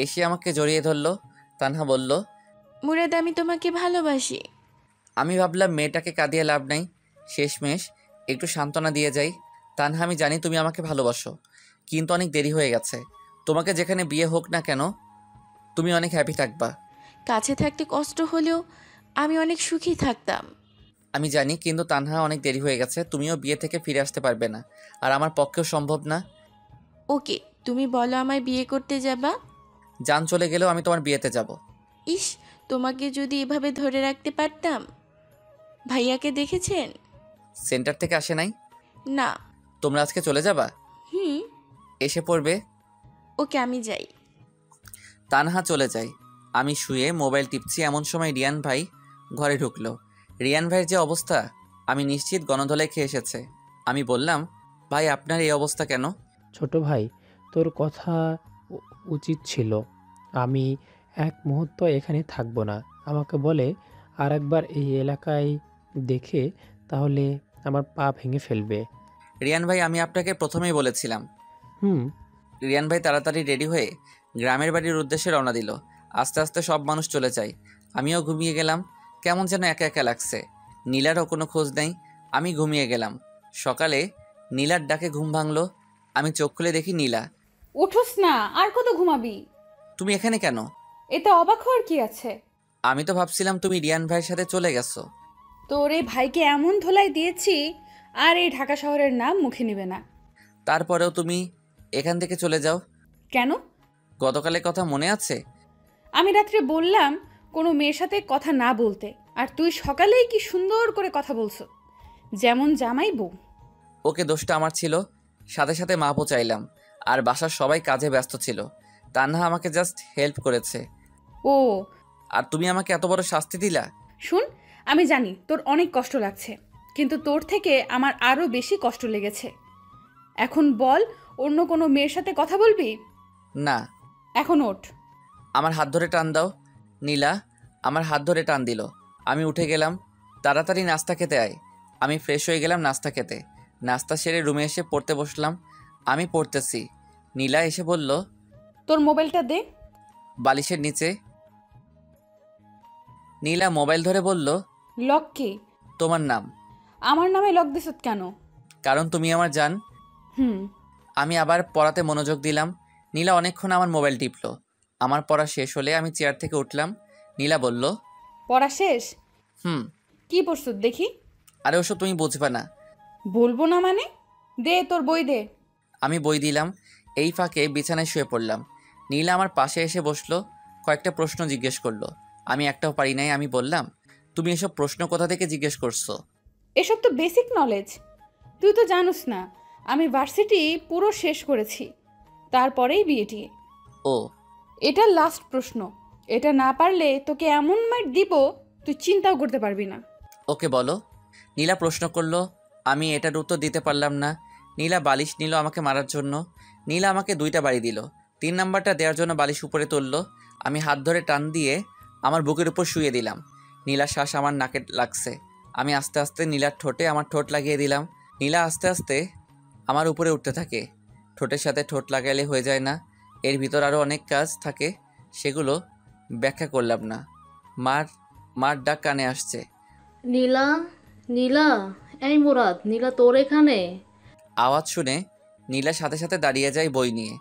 এসে আমাকে জড়িয়ে ধরলো। তানহা বলল, মুরাদ, আমি তোমাকে ভালোবাসি। আমি ভাবলাম মেয়েটাকে কাঁদিয়ে লাভ নাই, শেষমেশ একটু সান্ত্বনা দিয়ে যাই। তানহা, আমি জানি তুমি আমাকে ভালোবাসো, কিন্তু অনেক দেরি হয়ে গেছে। তোমাকে যেখানে বিয়ে হোক না কেন তুমি অনেক হ্যাপি থাকবা। কাছে থাকতে কষ্ট হলেও আমি অনেক সুখী থাকতাম। আমি জানি, কিন্তু তানহা অনেক দেরি হয়ে গেছে। তুমিও বিয়ে থেকে ফিরে আসতে পারবে না, আর আমার পক্ষেও সম্ভব না। ওকে, তুমি বলো আমায় বিয়ে করতে যাবা? জান চলে গেলেও আমি তোমার বিয়েতে যাব। ইস, তোমাকে যদি এভাবে ধরে রাখতে পারতাম। ভাইয়াকে দেখেছেন? সেন্টার থেকে আসে নাই? না। তোমরা আজকে চলে যাবা? এসে পড়বে। ওকে, আমি যাই। তানহা চলে যায়। আমি শুয়ে মোবাইল টিপছি, এমন সময় রিয়ান ভাই ঘরে ঢুকলো। রিয়ান ভাইয়ের যে অবস্থা, আমি নিশ্চিত গণধোলাই খেয়ে এসেছে। আমি বললাম, ভাই আপনার এই অবস্থা কেন? ছোট ভাই, তোর কথা উচিত ছিল। আমি এক মুহূর্ত এখানে থাকবো না। আমাকে বলে আর একবার এই এলাকায় দেখে তাহলে আমার পা ভেঙে ফেলবে। রিয়ান ভাই, আমি আপনাকে প্রথমেই বলেছিলাম। রিয়ান ভাই তাড়াতাড়ি রেডি হয়ে গ্রামের বাড়ির উদ্দেশ্যে রওনা দিল। আস্তে আস্তে সব মানুষ চলে যায়। আমিও ঘুমিয়ে গেলাম। কেমন যেন একা একা লাগছে। নীলারও কোনো খোঁজ নেই। আমি ঘুমিয়ে গেলাম। সকালে নীলার ডাকে ঘুম ভাঙলো। আমি চোখ খুলে দেখি নীলা। উঠোস না, আর কত ঘুমাবি? তুমি এখানে কেন? এতে অবাক হওয়ার কি আছে? আমি তো ভাবছিলাম তুমি রিয়ান ভাইয়ের সাথে চলে গেছো। তোর এই ভাইকে এমন ধোলাই দিয়েছি আর এই ঢাকা শহরের নাম মুখে নেবে না। তারপরেও তুমি এখান থেকে চলে যাও কেন? গতকালের কথা মনে আছে? আমি রাত্রে বললাম কোনো মেয়ের সাথে কথা না বলতে, আর তুই সকালেই কি সুন্দর করে কথা বলছো, যেমন জামাই বউ। ওকে, দোষটা আমার ছিল। সাথে সাথে মাপও চাইলাম, আর বাসার সবাই কাজে ব্যস্ত ছিল। তান্হা আমাকে জাস্ট হেল্প করেছে। ও, আর তুমি আমাকে এত বড় শাস্তি দিলা। শুন, আমি জানি তোর অনেক কষ্ট লাগছে, কিন্তু তোর থেকে আমার আরও বেশি কষ্ট লেগেছে। এখন বল, অন্য কোনো মেয়ের সাথে কথা বলবি? না। এখন ওঠ। আমার হাত ধরে টান দাও। নীলা আমার হাত ধরে টান দিল। আমি উঠে গেলাম। তাড়াতাড়ি নাস্তা খেতে আয়। আমি ফ্রেশ হয়ে গেলাম নাস্তা খেতে। নাস্তা সেরে রুমে এসে পড়তে বসলাম। আমি পড়তেছি, নীলা এসে বলল, তোর মোবাইলটা দে। বালিশের নিচে। নীলা মোবাইল ধরে বলল, লক কি? তোমার নাম। আমার নামে লক দিস কেন? কারণ তুমি আমার জান। আমি আবার পড়াতে মনোযোগ দিলাম। নীলা অনেকক্ষণ আমার মোবাইল টিপলো। আমার পড়া শেষ হলে আমি চেয়ার থেকে উঠলাম। নীলা বলল, পড়া শেষ? কি পড়ছো দেখি। আরে ওসব তুমি বুঝবে না। বলবো না মানে? দে তোর বই দে। আমি বই দিলাম। এই ফাঁকে বিছানায় শুয়ে পড়লাম। নীলা আমার পাশে এসে বসলো। কয়েকটা প্রশ্ন জিজ্ঞেস করলো। আমি একটাও পারি নাই। আমি বললাম, তুমি এসব প্রশ্ন কোথা থেকে জিজ্ঞেস করছো? এসব তো বেসিক নলেজ, তুই তো জানোস না। আমি ভার্সিটি পুরো শেষ করেছি, তারপরেই বিয়েটি। ও, এটা লাস্ট প্রশ্ন। এটা না পারলে তোকে এমন মার দিব তুই চিন্তাও করতে পারবি না। ওকে বলো। নীলা প্রশ্ন করলো। আমি এটার উত্তর দিতে পারলাম না। নীলা বালিশ নিল আমাকে মারার জন্য। নীলা আমাকে 2টা বাড়ি দিল। 3 নাম্বারটা দেওয়ার জন্য বালিশ উপরে তুললো। আমি হাত ধরে টান দিয়ে আমার বুকের উপর শুয়ে দিলাম। নীলার শ্বাস আমার নাকে লাগছে। আমি আস্তে আস্তে নীলার ঠোঁটে আমার ঠোঁট লাগিয়ে দিলাম। নীলা আস্তে আস্তে আমার উপরে উঠতে থাকে। ঠোঁটের সাথে ঠোঁট লাগাইলে হয়ে যায় না, এর ভিতর আরও অনেক কাজ থাকে, সেগুলো ব্যাখ্যা করলাম না। মার ডাক কানে আসছে। নীলা, নীলা, এই মুরাদ, নীলা তোর এখানে? আওয়াজ শুনে নীলার সাথে সাথে দাঁড়িয়ে যায় বই নিয়ে।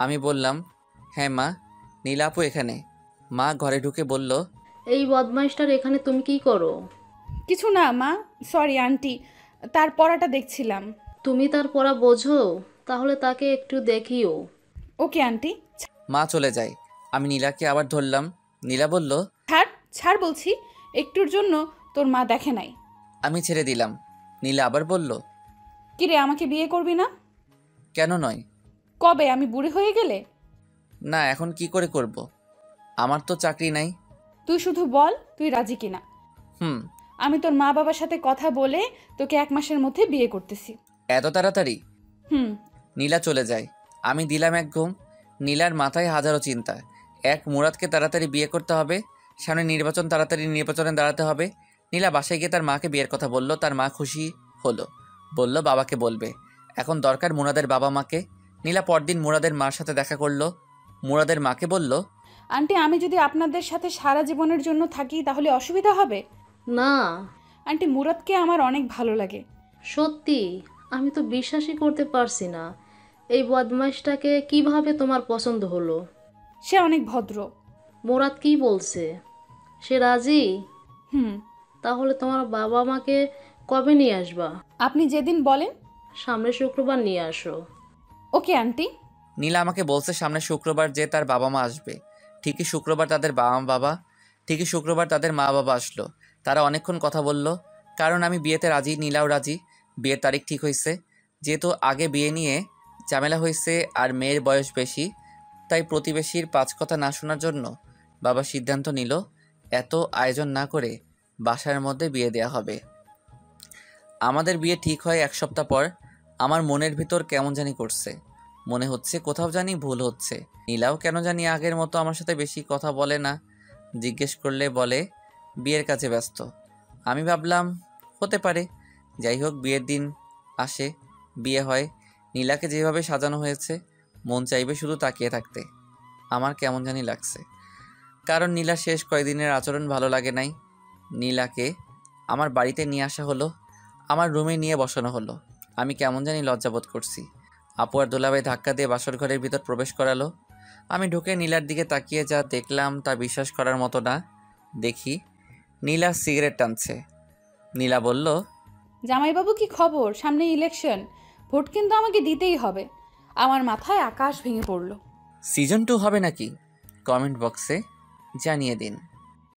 আমি বললাম, হ্যাঁ মা, নীলা আপু এখানে। মা ঘরে ঢুকে বলল, এই বদমাইশটার এখানে তুমি কি করো? কিছু না মা, সরি আন্টি, তার পড়াটা দেখছিলাম। তুমি তার পড়া বোঝো? তাহলে তাকে একটু দেখিও। Okay aunty. মা চলে যায়। আমি নীলাকে আবার ধরলাম। নীলা বলল, ছাড় ছাড় বলছি, একটুর জন্য তোর মা দেখে নাই। আমি ছেড়ে দিলাম। নীলা আবার বলল, কিরে, আমাকে বিয়ে করবি না? কেন নয়? কবে, আমি বুড়ি হয়ে গেলে? না, এখন কি করে করব? আমার তো চাকরি নাই। তুই শুধু বল তুই রাজি কিনা। আমি তোর মা বাবার সাথে কথা বলে তোকে 1 মাসের মধ্যে বিয়ে করতেছি। এত তাড়াতাড়ি? নীলা চলে যায়। আমি দিলাম এক ঘুম। নীলার মাথায় হাজারো চিন্তা। এক, মুরাদকে তাড়াতাড়ি বিয়ে করতে হবে, সামনে নির্বাচন, তাড়াতাড়ি নির্বাচনে দাঁড়াতে হবে। নীলা বাসায় গিয়ে তার মাকে বিয়ের কথা বলল। তার মা খুশি হলো, বলল বাবাকে বলবে। এখন দরকার মুরাদের বাবা মাকে। নীলা পরদিন মুরাদের মার সাথে দেখা করলো। মুরাদের মাকে বলল, আন্টি, আমি যদি আপনাদের সাথে সারা জীবনের জন্য থাকি তাহলে অসুবিধা হবে? না আন্টি, মুরাদকে আমার অনেক ভালো লাগে। সত্যি? আমি তো বিশ্বাসই করতে পারছি না। এই বদমাইশটাকে কিভাবে তোমার পছন্দ হলো? সে অনেক ভদ্র। মুরাদ কি বলছে? সে রাজি? তাহলে তোমার বাবা মাকে কবে নিয়ে আসবা? আপনি যেদিন বলেন। সামনের শুক্রবার নিয়ে আসো। Okay aunty. নীলা আমাকে বলছে সামনের শুক্রবার যে তার বাবা মা আসবে। ঠিকই শুক্রবার তাদের মা বাবা আসলো। তারা অনেকক্ষণ কথা বলল, কারণ আমি বিয়েতে রাজি, নীলাও রাজি। বিয়ের তারিখ ঠিক হয়েছে। যেহেতু আগে বিয়ে নিয়ে ঝামেলা হয়েছে আর মেয়ের বয়স বেশি, তাই প্রতিবেশীর 5 কথা না শোনার জন্য বাবা সিদ্ধান্ত নিল এত আয়োজন না করে বাসার মধ্যে বিয়ে দেয়া হবে। আমাদের বিয়ে ঠিক হয় 1 সপ্তাহ পর। আমার মনের ভিতর কেমন জানি করছে, মনে হচ্ছে কোথাও জানি ভুল হচ্ছে। নীলাও কেন জানি আগের মতো আমার সাথে বেশি কথা বলে না। জিজ্ঞেস করলে বলে বিয়ের কাছে ব্যস্ত। আমি ভাবলাম হতে পারে। যাই হোক, বিয়ের দিন আসে, বিয়ে হয়। নীলাকে যেভাবে সাজানো হয়েছে মন চাইবে শুধু তাকিয়ে থাকতে। আমার কেমন জানি লাগছে, কারণ নীলার শেষ কয়েকদিনের আচরণ ভালো লাগে নাই। নীলাকে আমার বাড়িতে নিয়ে আসা হলো, আমার রুমে নিয়ে বসানো হলো। আমি কেমন জানি লজ্জাবোধ করছি। আপু আর দুলাভাই ধাক্কা দিয়ে বাসর ঘরের ভিতর প্রবেশ করালো। আমি ঢুকে নীলার দিকে তাকিয়ে যা দেখলাম তা বিশ্বাস করার মতো না। দেখি নীলা সিগারেট টানছে। নীলা বলল, জামাইবাবু কি খবর? সামনে ইলেকশন, ভোট কিন্তু আমাকে দিতেই হবে। আমার মাথায় আকাশ ভেঙে পড়ল। সিজন 2 হবে নাকি? কমেন্ট বক্সে জানিয়ে দিন।